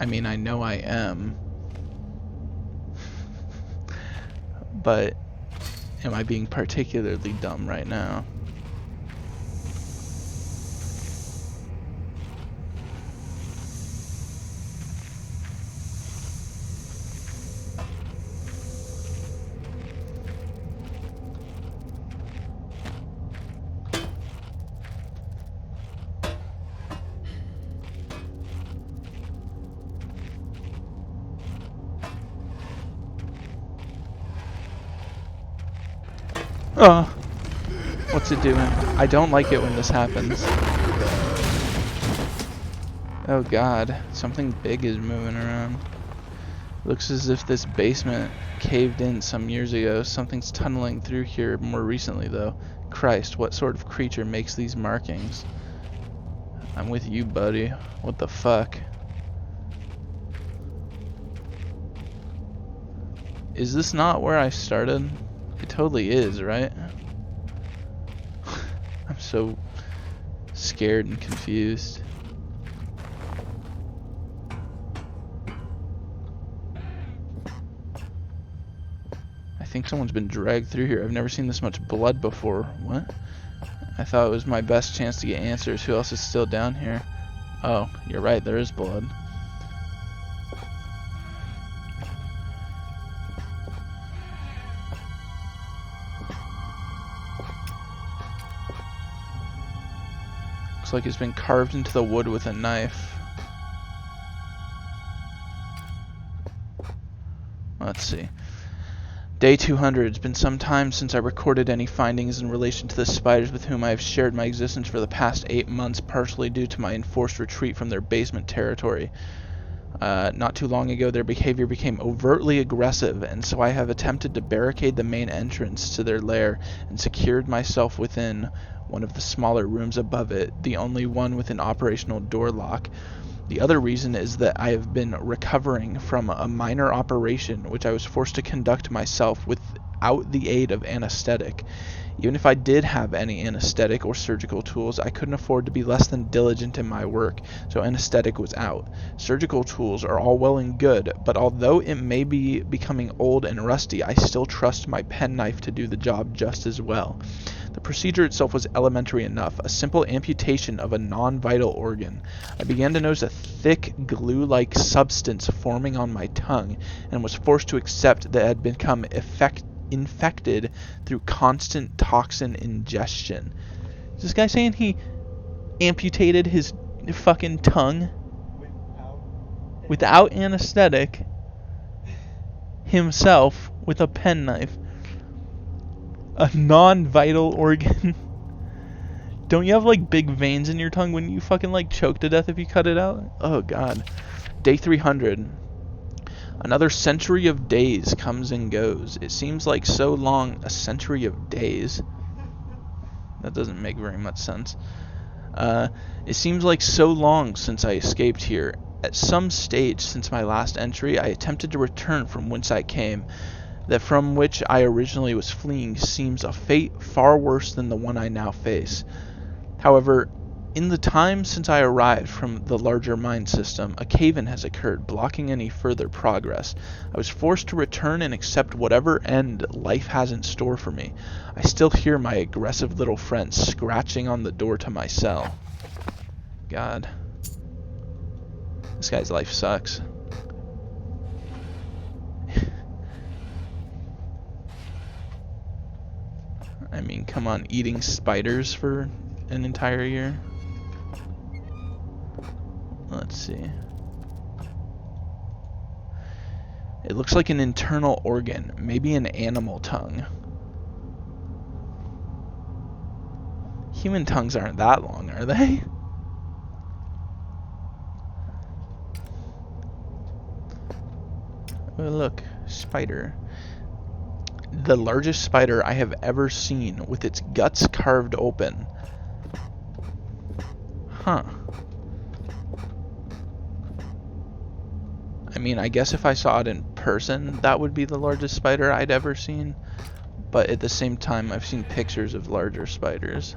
I mean, I know I am. But am I being particularly dumb right now? Oh, what's it doing? I don't like it when this happens. Oh god, something big is moving around. Looks as if this basement caved in some years ago. Something's tunneling through here more recently though. Christ, what sort of creature makes these markings? I'm with you, buddy. What the fuck? Is this not where I started? It totally is, right? I'm so scared and confused. I think someone's been dragged through here. I've never seen this much blood before. What? I thought it was my best chance to get answers. Who else is still down here? Oh, you're right, there is blood. Looks like it's been carved into the wood with a knife. Let's see. Day 200. It's been some time since I recorded any findings in relation to the spiders with whom I have shared my existence for the past 8 months, partially due to my enforced retreat from their basement territory. Not too long ago, their behavior became overtly aggressive, and so I have attempted to barricade the main entrance to their lair and secured myself within one of the smaller rooms above it, the only one with an operational door lock. The other reason is that I have been recovering from a minor operation which I was forced to conduct myself without the aid of anesthetic. Even if I did have any anesthetic or surgical tools, I couldn't afford to be less than diligent in my work, so anesthetic was out. Surgical tools are all well and good, but although it may be becoming old and rusty, I still trust my penknife to do the job just as well. The procedure itself was elementary enough, a simple amputation of a non-vital organ. I began to notice a thick, glue-like substance forming on my tongue, and was forced to accept that it had become infected through constant toxin ingestion. Is this guy saying he amputated his fucking tongue without anesthetic himself with a penknife? A non-vital organ. Don't you have like big veins in your tongue? Wouldn't you fucking like choke to death if you cut it out? Oh god. Day 300. Another century of days comes and goes. It seems like so long. A century of days? That doesn't make very much sense. It seems like so long since I escaped here. At some stage since my last entry, I attempted to return from whence I came. That from which I originally was fleeing seems a fate far worse than the one I now face. However, in the time since I arrived from the larger mind system, a cave-in has occurred, blocking any further progress. I was forced to return and accept whatever end life has in store for me. I still hear my aggressive little friend scratching on the door to my cell. God. This guy's life sucks. I mean, come on, eating spiders for an entire year? Let's see. It looks like an internal organ, maybe an animal tongue. Human tongues aren't that long, are they? Oh, look, spider. The largest spider I have ever seen, with its guts carved open. Huh. I mean, I guess if I saw it in person, that would be the largest spider I'd ever seen. But at the same time, I've seen pictures of larger spiders.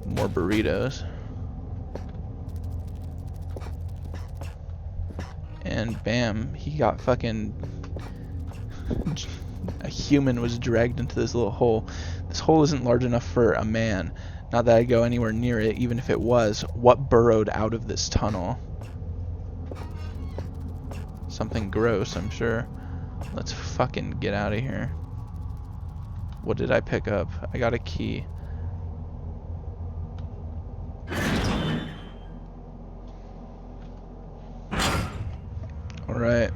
More burritos. And bam, he got fucking... a human was dragged into this little hole. This hole isn't large enough for a man. Not that I'd go anywhere near it, even if it was. What burrowed out of this tunnel? Something gross, I'm sure. Let's fucking get out of here. What did I pick up? I got a key. Alright.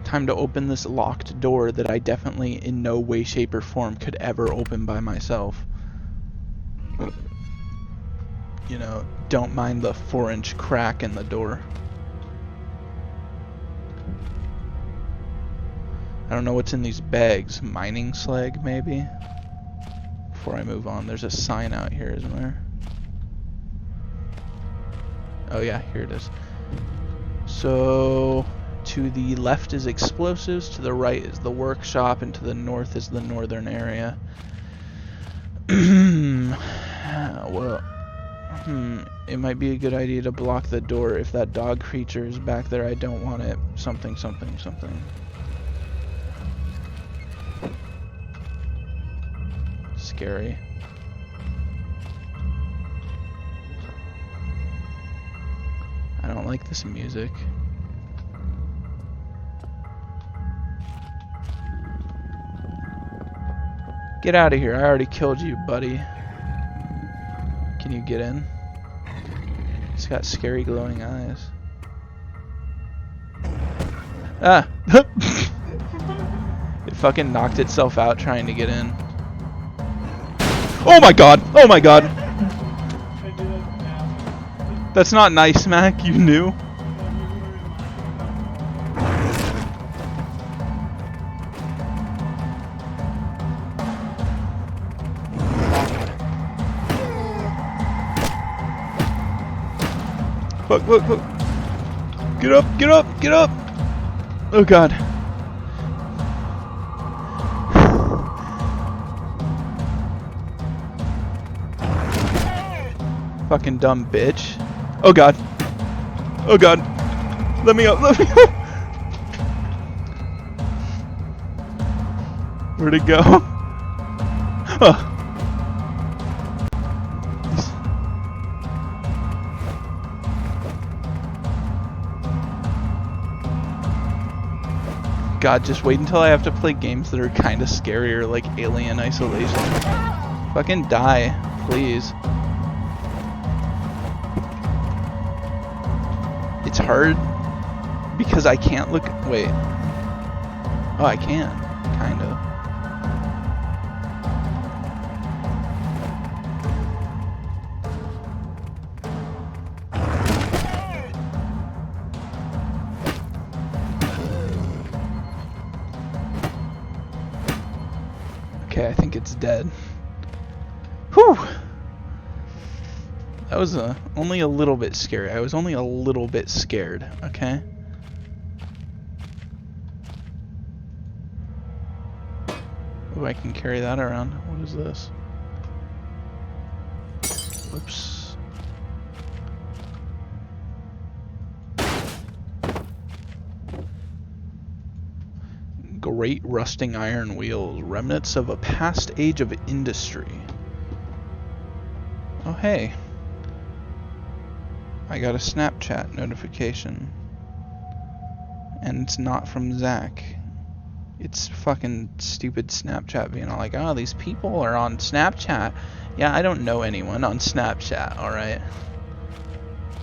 Time to open this locked door that I definitely in no way, shape, or form could ever open by myself. You know, don't mind the 4-inch crack in the door. I don't know what's in these bags. Mining slag, maybe? Before I move on, there's a sign out here, isn't there? Oh yeah, here it is. So... to the left is explosives, to the right is the workshop, and to the north is the northern area. Well, it might be a good idea to block the door if that dog creature is back there. I don't want it. Something, something, something. Scary. I don't like this music. Get out of here. I already killed you, buddy. Can you get in? He's got scary glowing eyes. Ah! It fucking knocked itself out trying to get in. Oh my god! Oh my god! That's not nice, Mac. You knew? Fuck, look, look. Get up, get up, get up! Oh god. Fucking dumb bitch. Oh god. Oh god. Let me up, let me up! Where'd it go? Oh. God, just wait until I have to play games that are kind of scarier, like Alien Isolation. Fucking die, please. It's hard because I can't look. Wait. Oh, I can. Kind of. Okay, I think it's dead. Whew! That was only a little bit scary. I was only a little bit scared, okay? Oh, I can carry that around. What is this? Whoops. Great rusting iron wheels, remnants of a past age of industry. Oh hey, I got a Snapchat notification. And it's not from Zach. It's fucking stupid Snapchat being all like, oh, these people are on Snapchat. Yeah, I don't know anyone on Snapchat, alright?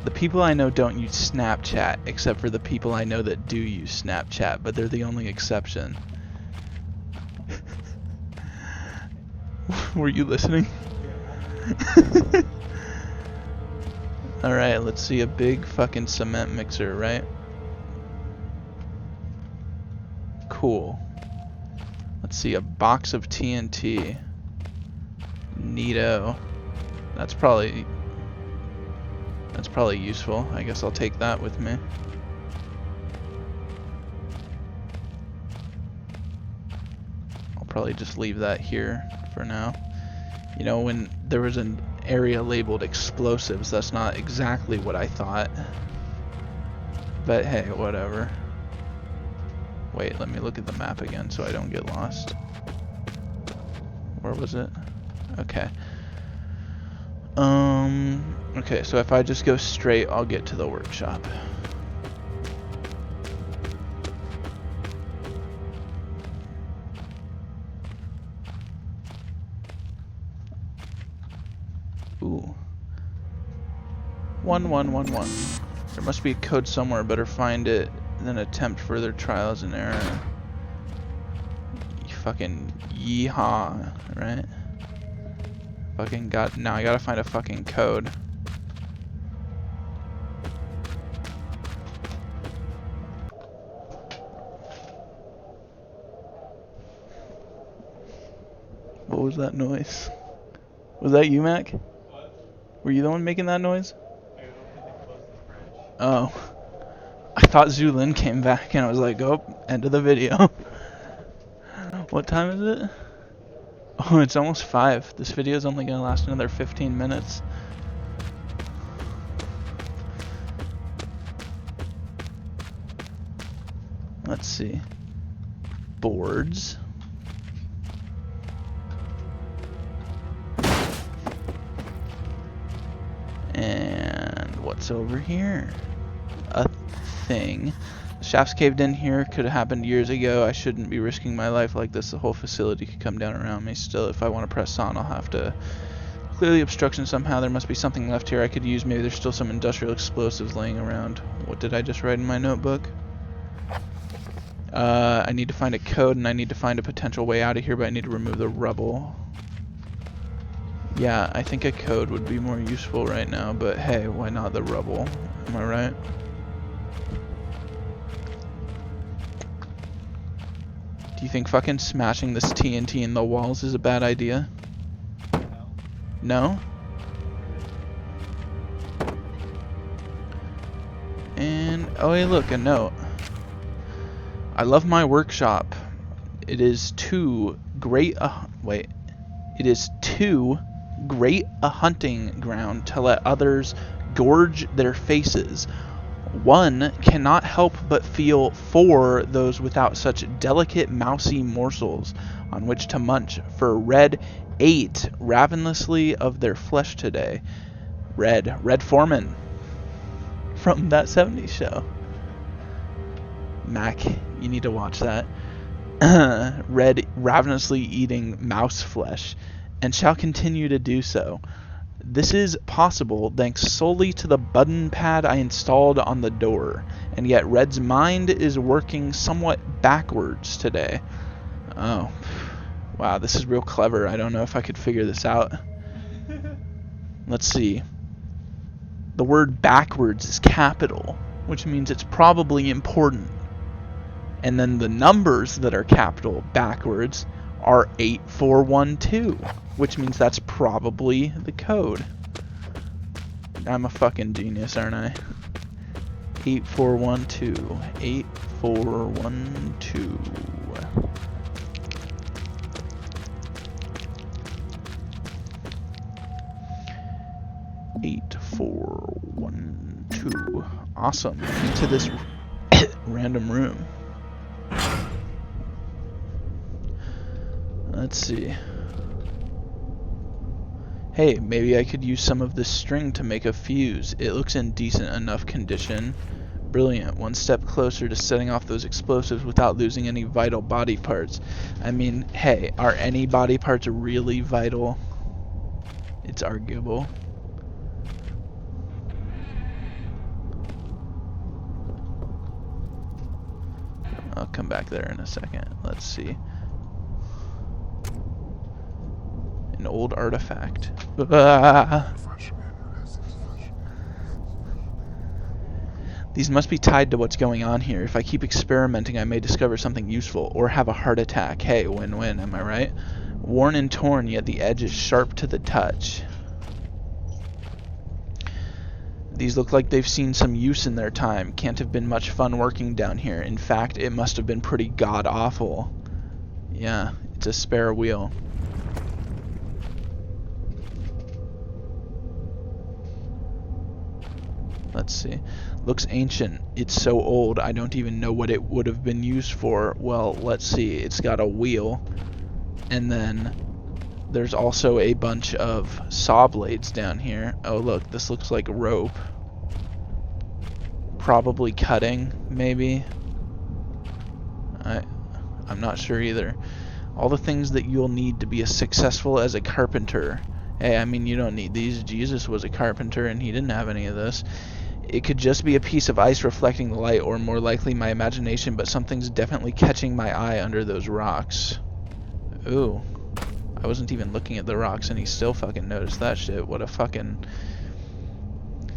The people I know don't use Snapchat, except for the people I know that do use Snapchat, but they're the only exception. Were you listening? Alright, let's see a big fucking cement mixer, right? Cool. Let's see a box of TNT. Neato. That's probably useful. I guess I'll take that with me. I'll probably just leave that here for now. You know, when there was an area labeled explosives, that's not exactly what I thought. But hey, whatever. Wait, let me look at the map again so I don't get lost. Where was it? Okay. Okay, so if I just go straight, I'll get to the workshop. Ooh. 1111. There must be a code somewhere, better find it, then attempt further trials and error. You fucking yeehaw, right? Fucking now I gotta find a fucking code. What was that noise? Was that you, Mac? What? Were you the one making that noise? I don't think they closed the fridge. Oh. I thought Zulin came back and I was like, oh, end of the video. What time is it? Oh, it's almost 5. This video is only going to last another 15 minutes. Let's see. Boards. And what's over here? A thing. The shaft's caved in here. Could have happened years ago. I shouldn't be risking my life like this. The whole facility could come down around me. Still, if I want to press on, I'll have to clear the obstruction somehow. There must be something left here I could use. Maybe there's still some industrial explosives laying around. What did I just write in my notebook? I need to find a code and I need to find a potential way out of here, but I need to remove the rubble. Yeah, I think a code would be more useful right now, but hey, why not the rubble? Am I right? Do you think fucking smashing this TNT in the walls is a bad idea? No? And, oh hey look, a note. I love my workshop. It is too great a hunting ground to let others gorge their faces. One cannot help but feel for those without such delicate mousy morsels on which to munch, for Red ate ravenously of their flesh today. Red Foreman from that 70s show. Mac, you need to watch that. Red ravenously eating mouse flesh, and shall continue to do so. This is possible thanks solely to the button pad I installed on the door, and yet Red's mind is working somewhat backwards today. Oh, wow, this is real clever. I don't know if I could figure this out. Let's see. The word backwards is capital, which means it's probably important. And then the numbers that are capital backwards are 8412, which means that's probably the code. I'm a fucking genius, aren't I? 8412. 8412. Awesome. Into this random room. Let's see. Hey, maybe I could use some of this string to make a fuse. It looks in decent enough condition. Brilliant. One step closer to setting off those explosives without losing any vital body parts. I mean, hey, are any body parts really vital? It's arguable. I'll come back there in a second. Let's see. An old artifact. Ah! These must be tied to what's going on here. If I keep experimenting, I may discover something useful, or have a heart attack. Hey, win-win, am I right? Worn and torn, yet the edge is sharp to the touch. These look like they've seen some use in their time. Can't have been much fun working down here. In fact, it must have been pretty god-awful. Yeah, it's a spare wheel. Let's see. Looks ancient. It's so old, I don't even know what it would have been used for. Well, let's see. It's got a wheel. And then there's also a bunch of saw blades down here. Oh, look. This looks like rope. Probably cutting, maybe. I'm not sure either. All the things that you'll need to be as successful as a carpenter. Hey, I mean, you don't need these. Jesus was a carpenter and he didn't have any of this. It could just be a piece of ice reflecting the light, or more likely my imagination, but something's definitely catching my eye under those rocks. Ooh. I wasn't even looking at the rocks and he still fucking noticed that shit. What a fucking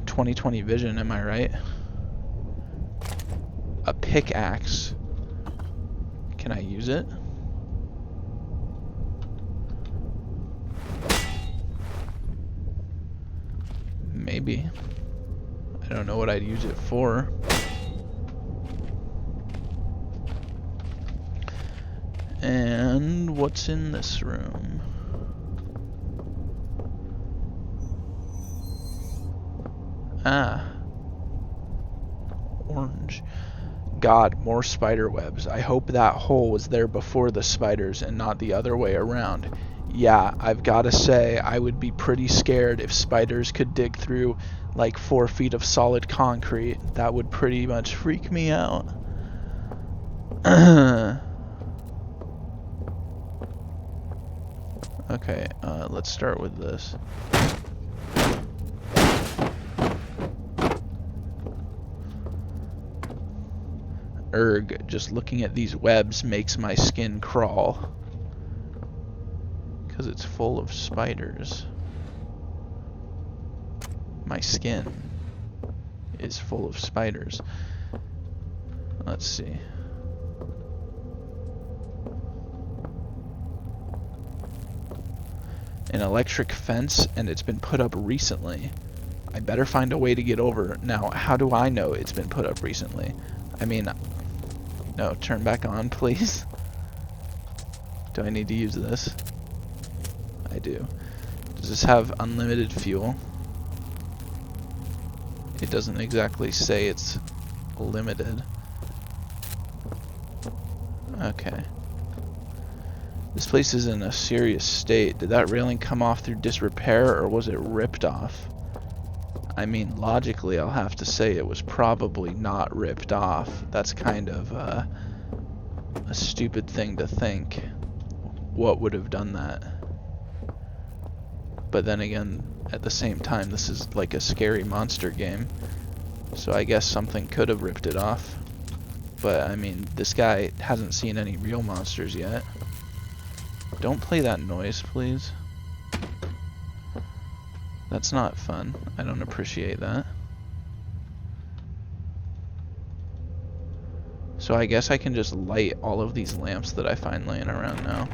20/20 vision, am I right? A pickaxe. Can I use it? Maybe. I don't know what I'd use it for. And what's in this room? Ah. Orange. God, more spider webs. I hope that hole was there before the spiders and not the other way around. Yeah, I've gotta say, I would be pretty scared if spiders could dig through like 4 feet of solid concrete. That would pretty much freak me out. Okay, let's start with this. Erg, just looking at these webs makes my skin crawl. Because it's full of spiders. My skin is full of spiders. Let's see. An electric fence, and it's been put up recently. I better find a way to get over. Now, how do I know it's been put up recently? I mean, no, turn back on, please. Do I need to use this? I do. Does this have unlimited fuel? It doesn't exactly say it's limited. Okay. This place is in a serious state. Did that railing come off through disrepair, or was it ripped off? I mean, logically, I'll have to say it was probably not ripped off. That's kind of a stupid thing to think. What would have done that? But then again, at the same time, this is like a scary monster game. So I guess something could have ripped it off. But, I mean, this guy hasn't seen any real monsters yet. Don't play that noise, please. That's not fun. I don't appreciate that. So I guess I can just light all of these lamps that I find laying around now.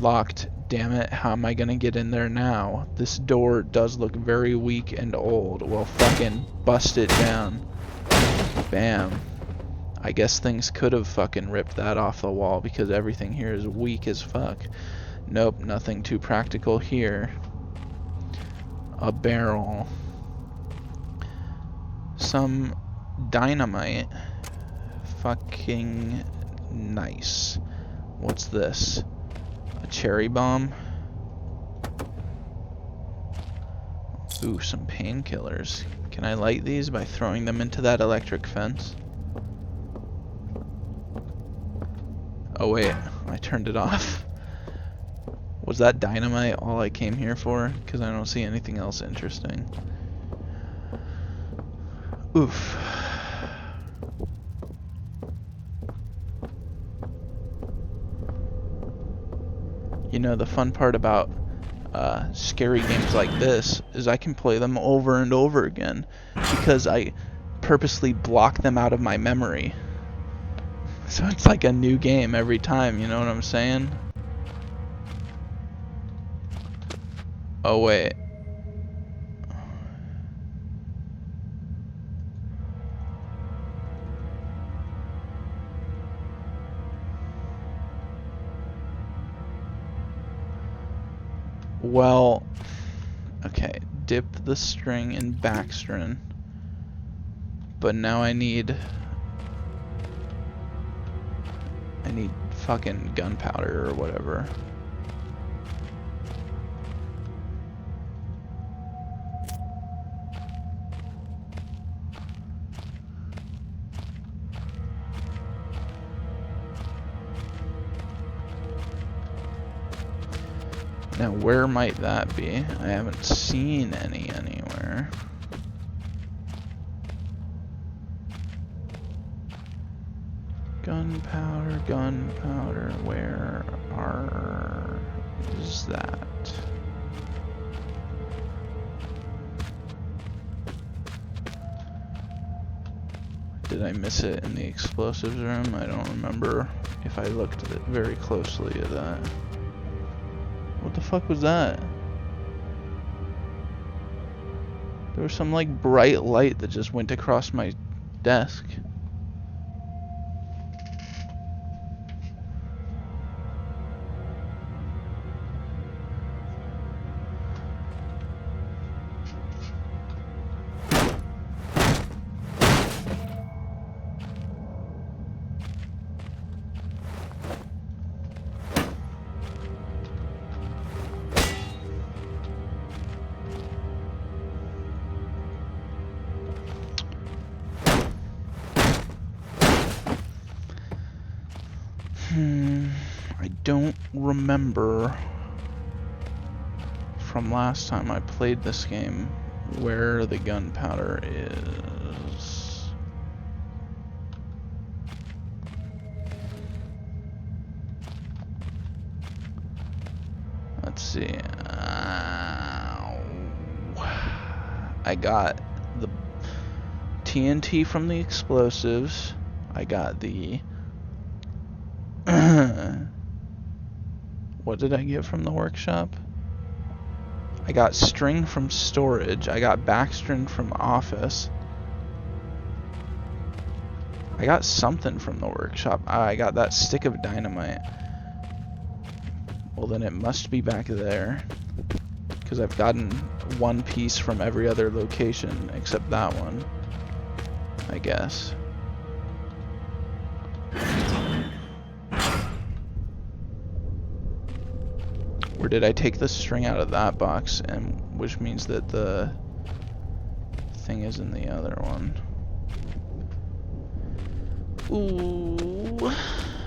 Locked. Damn it, how am I gonna get in there now? This door does look very weak and old. Well, fucking bust it down. Bam. I guess things could have fucking ripped that off the wall because everything here is weak as fuck. Nope, nothing too practical here. A barrel. Some dynamite. Fucking nice. What's this? A cherry bomb? Ooh, some painkillers. Can I light these by throwing them into that electric fence? Oh wait, I turned it off. Was that dynamite all I came here for? Because I don't see anything else interesting. Oof. You know, the fun part about scary games like this is I can play them over and over again because I purposely block them out of my memory. So it's like a new game every time, you know what I'm saying? Oh wait. Well, okay, dip the string in backstring. But now I need fucking gunpowder or whatever. Now where might that be? I haven't seen any anywhere. Gunpowder, where is that? Did I miss it in the explosives room? I don't remember if I looked very closely at that. What the fuck was that? There was some like bright light that just went across my desk. I don't remember from last time I played this game where the gunpowder is. Let's see. I got the TNT from the explosives. I got the what did I get from the workshop? I got string from storage. I got backstring from office. I got something from the workshop. I got that stick of dynamite. Well, then it must be back there, because I've gotten one piece from every other location except that one, I guess. Or did I take the string out of that box, and which means that the thing is in the other one? Ooh,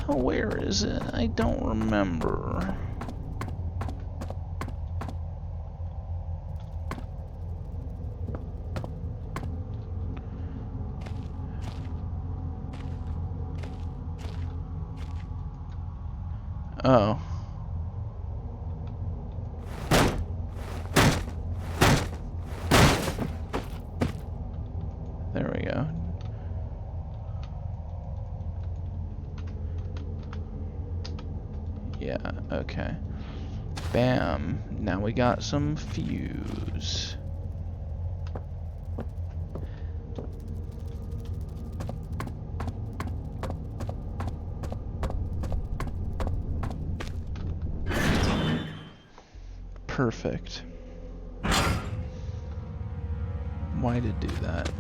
where is it? I don't remember. Oh. There we go. Yeah, okay. Bam. Now we got some fuse. Perfect. Why did do that?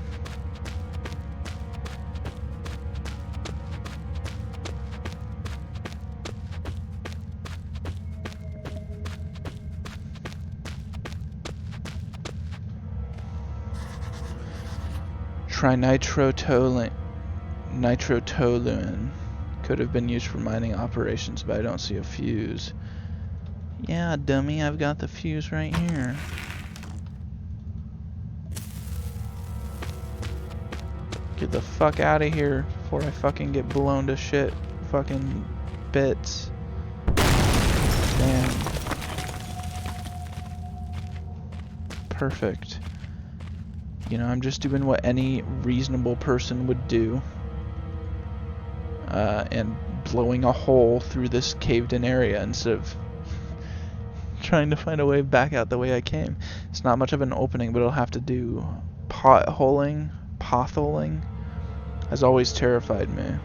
Trinitrotoluene. Nitrotoluene. Could have been used for mining operations, but I don't see a fuse. Yeah, dummy, I've got the fuse right here. Get the fuck out of here before I fucking get blown to shit. Fucking bits. Damn. Perfect. You know, I'm just doing what any reasonable person would do. And blowing a hole through this caved-in area instead of trying to find a way back out the way I came. It's not much of an opening, but it'll have to do. Potholing has always terrified me.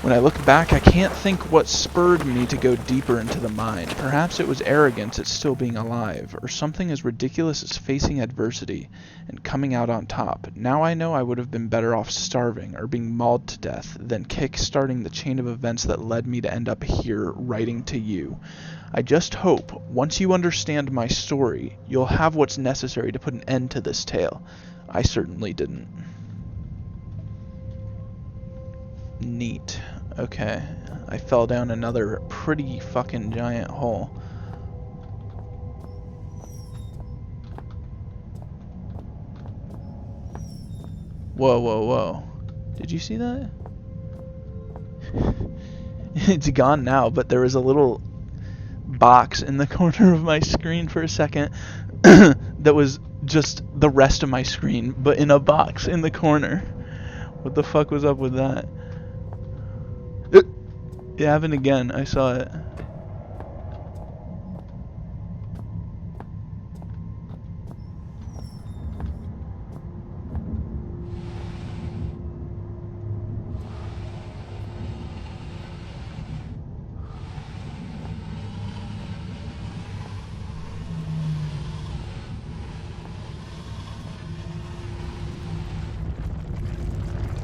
When I look back, I can't think what spurred me to go deeper into the mine. Perhaps it was arrogance at still being alive, or something as ridiculous as facing adversity and coming out on top. Now I know I would have been better off starving or being mauled to death than kick-starting the chain of events that led me to end up here writing to you. I just hope, once you understand my story, you'll have what's necessary to put an end to this tale. I certainly didn't. Neat. Okay. I fell down another pretty fucking giant hole. Whoa, whoa, whoa. Did you see that? It's gone now, but there was a little box in the corner of my screen for a second that was just the rest of my screen, but in a box in the corner. What the fuck was up with that? It happened again. I saw it.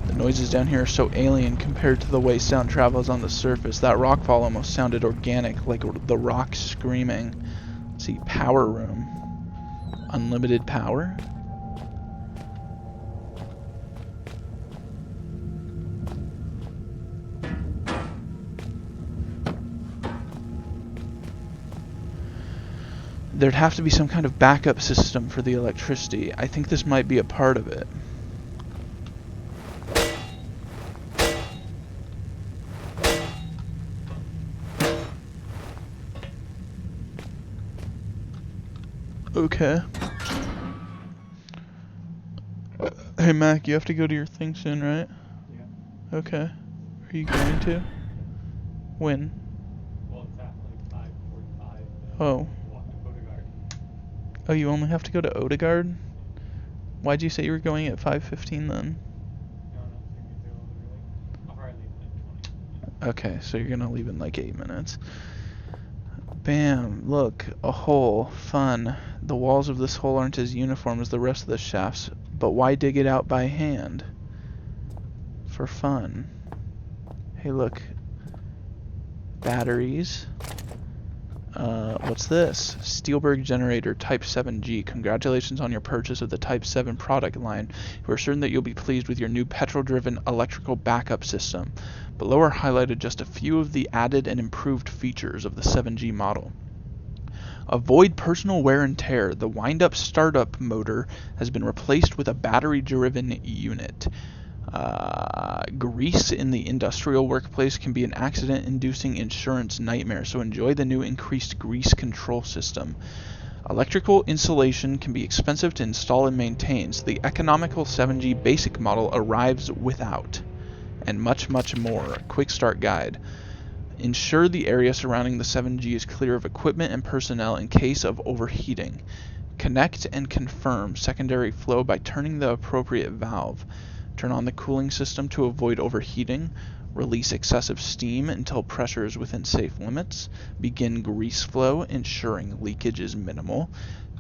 The noises down here are so alien compared to the way sound travels on the surface. That rockfall almost sounded organic, like the rock screaming. Let's see, power room. Unlimited power? There'd have to be some kind of backup system for the electricity. I think this might be a part of it. Okay. Hey Mac, you have to go to your thing soon, right? Yeah. Okay. Are you going to? When? Well, it's at like 5:45. Oh. Walk to Odegaard. Oh, you only have to go to Odegaard? Why'd you say you were going at 5:15 then? No, no, so you can do a little early. I'll probably leave in like 20. Okay, so you're gonna leave in like 8 minutes. Bam, look, a hole, fun. The walls of this hole aren't as uniform as the rest of the shafts, but why dig it out by hand? For fun. Hey look, batteries. What's this? Steelberg generator Type 7G. Congratulations on your purchase of the Type 7 product line. We're certain that you'll be pleased with your new petrol-driven electrical backup system. Below are highlighted just a few of the added and improved features of the 7G model. Avoid personal wear and tear. The wind-up startup motor has been replaced with a battery-driven unit. Grease in the industrial workplace can be an accident-inducing insurance nightmare, so enjoy the new increased grease control system. Electrical insulation can be expensive to install and maintain, so the economical 7G basic model arrives without. And much, much more. Quick start guide. Ensure the area surrounding the 7G is clear of equipment and personnel in case of overheating. Connect and confirm secondary flow by turning the appropriate valve. Turn on the cooling system to avoid overheating. Release excessive steam until pressure is within safe limits. Begin grease flow, ensuring leakage is minimal.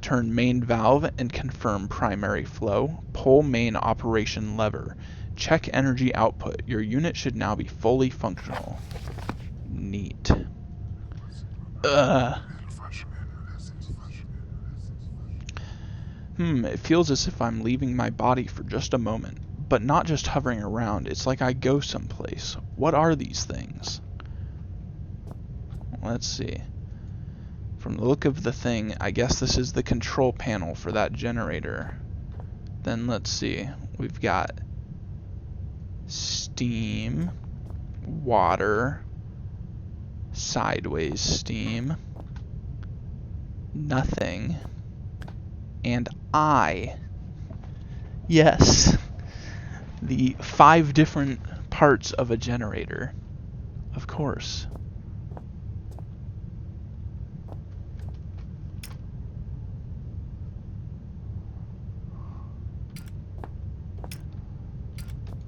Turn main valve and confirm primary flow. Pull main operation lever. Check energy output. Your unit should now be fully functional. Neat. It feels as if I'm leaving my body for just a moment, but not just hovering around. It's like I go someplace. What are these things? Let's see. From the look of the thing, I guess this is the control panel for that generator. Then let's see. We've got steam, water, sideways steam, nothing, and I. Yes, the 5 different parts of a generator, of course.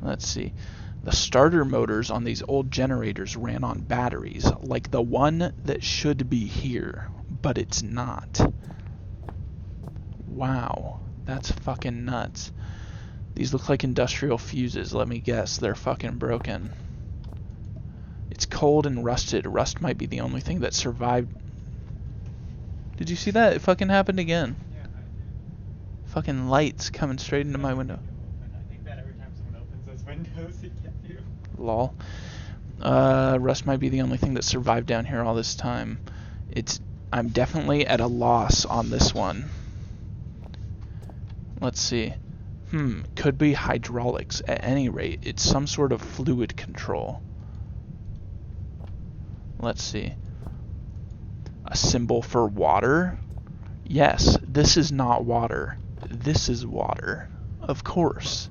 Let's see. The starter motors on these old generators ran on batteries, like the one that should be here, but it's not. Wow, that's fucking nuts. These look like industrial fuses. Let me guess, they're fucking broken. It's cold and rusted. Rust might be the only thing that survived. Did you see that? It fucking happened again. Yeah, I did. Fucking lights coming straight into my window. I think that every time someone opens those windows, it gets you. Lol. Rust might be the only thing that survived down here all this time. I'm definitely at a loss on this one. Let's see. Could be hydraulics. At any rate, it's some sort of fluid control. Let's see. A symbol for water? Yes, this is not water. This is water. Of course.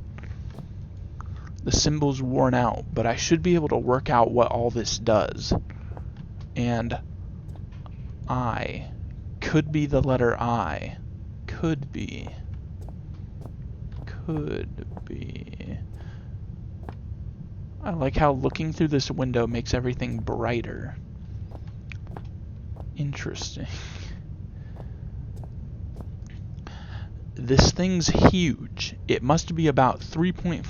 The symbol's worn out, but I should be able to work out what all this does. And I. Could be the letter I. Could be. Could be. I like how looking through this window makes everything brighter. Interesting. This thing's huge. It must be about 3.5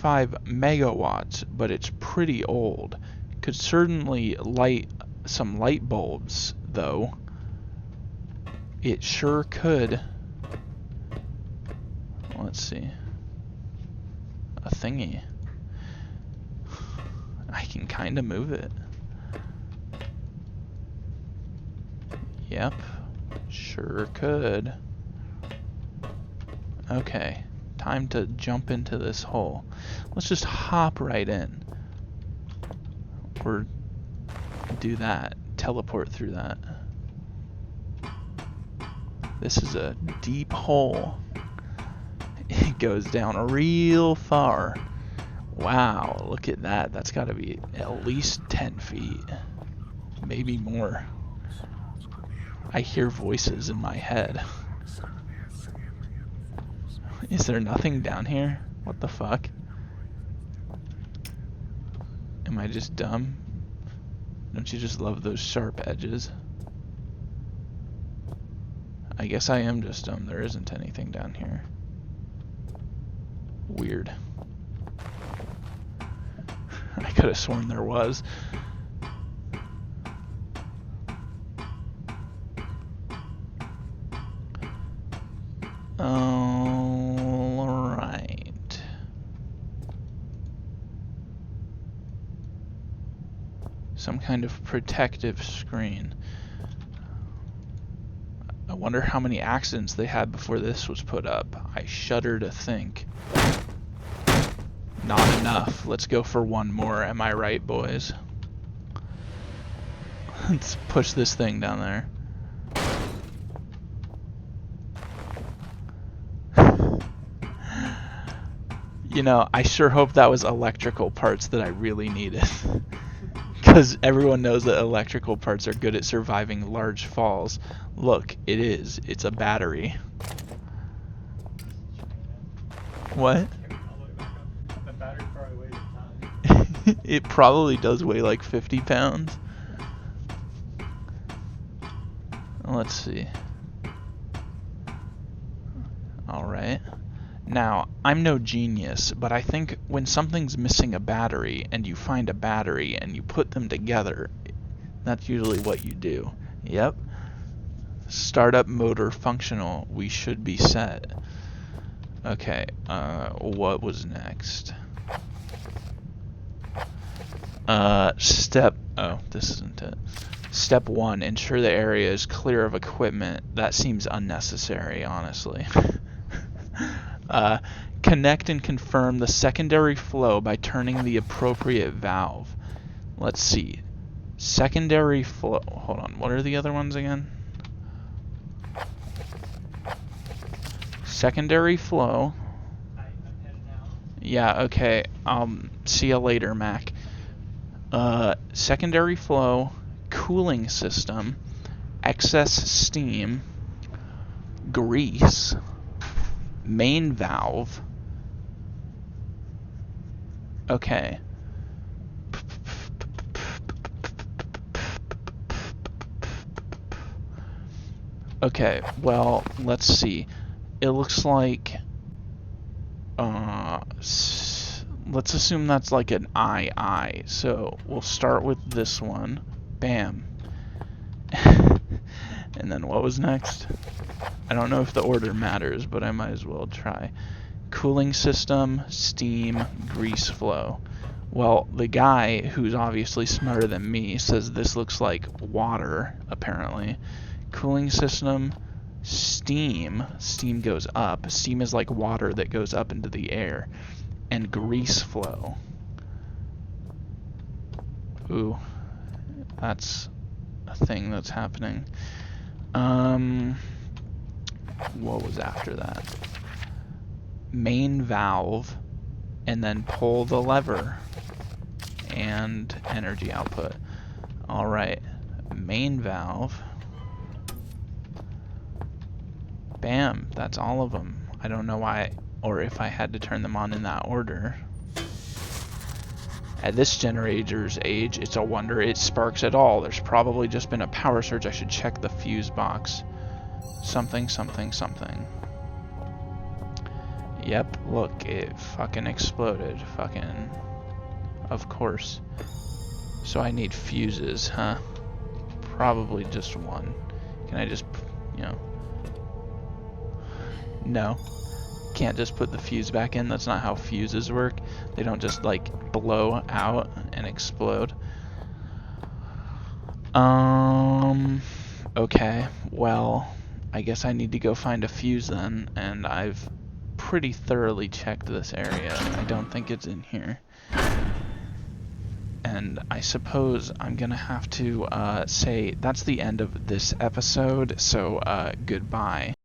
megawatts, but it's pretty old. Could certainly light some light bulbs, though. It sure could. Let's see. A thingy. I can kind of move it. Yep. Sure could. Okay. Time to jump into this hole. Let's just hop right in. Or do that. Teleport through that. This is a deep hole. It goes down real far. Wow, look at that. That's got to be at least 10 feet. Maybe more. I hear voices in my head. Is there nothing down here? What the fuck? Am I just dumb? Don't you just love those sharp edges? I guess I am just dumb. There isn't anything down here. Weird. I could have sworn there was. Alright. Some kind of protective screen. I wonder how many accidents they had before this was put up. I shudder to think. Not enough. Let's go for one more. Am I right, boys? Let's push this thing down there. You know, I sure hope that was electrical parts that I really needed. Because everyone knows that electrical parts are good at surviving large falls. Look, it is. It's a battery. What? The battery probably weighs a ton. It probably does weigh like 50 pounds. Let's see. Alright. Now, I'm no genius, but I think when something's missing a battery and you find a battery and you put them together, that's usually what you do. Yep. Startup motor functional. We should be set. Okay, what was next? Oh, this isn't it. Step 1, ensure the area is clear of equipment. That seems unnecessary, honestly. Connect and confirm the secondary flow by turning the appropriate valve. Let's see. Secondary flow. Hold on, what are the other ones again? Secondary flow. I'm heading out. Yeah, okay. See you later, Mac. Secondary flow, cooling system, excess steam, grease, main valve. Okay. Okay, well, let's see. It looks like, let's assume that's like an II. So we'll start with this one. Bam. And then what was next? I don't know if the order matters, but I might as well try. Cooling system, steam, grease flow. Well, the guy, who's obviously smarter than me, says this looks like water, apparently. Cooling system, steam. Steam goes up. Steam is like water that goes up into the air. And grease flow. Ooh, that's a thing that's happening. What was after that? Main valve, and then pull the lever, and energy output. Alright, main valve. Bam, that's all of them. I don't know why, or if I had to turn them on in that order. At this generator's age, it's a wonder it sparks at all. There's probably just been a power surge. I should check the fuse box. Something, something, something. Yep, look, it fucking exploded. Fucking, of course. So I need fuses, huh? Probably just one. Can I just, you know... No. Can't just put the fuse back in. That's not how fuses work. They don't just, like, blow out and explode. Okay, well, I guess I need to go find a fuse then, and I've pretty thoroughly checked this area. I don't think it's in here. And I suppose I'm gonna have to say that's the end of this episode, so goodbye.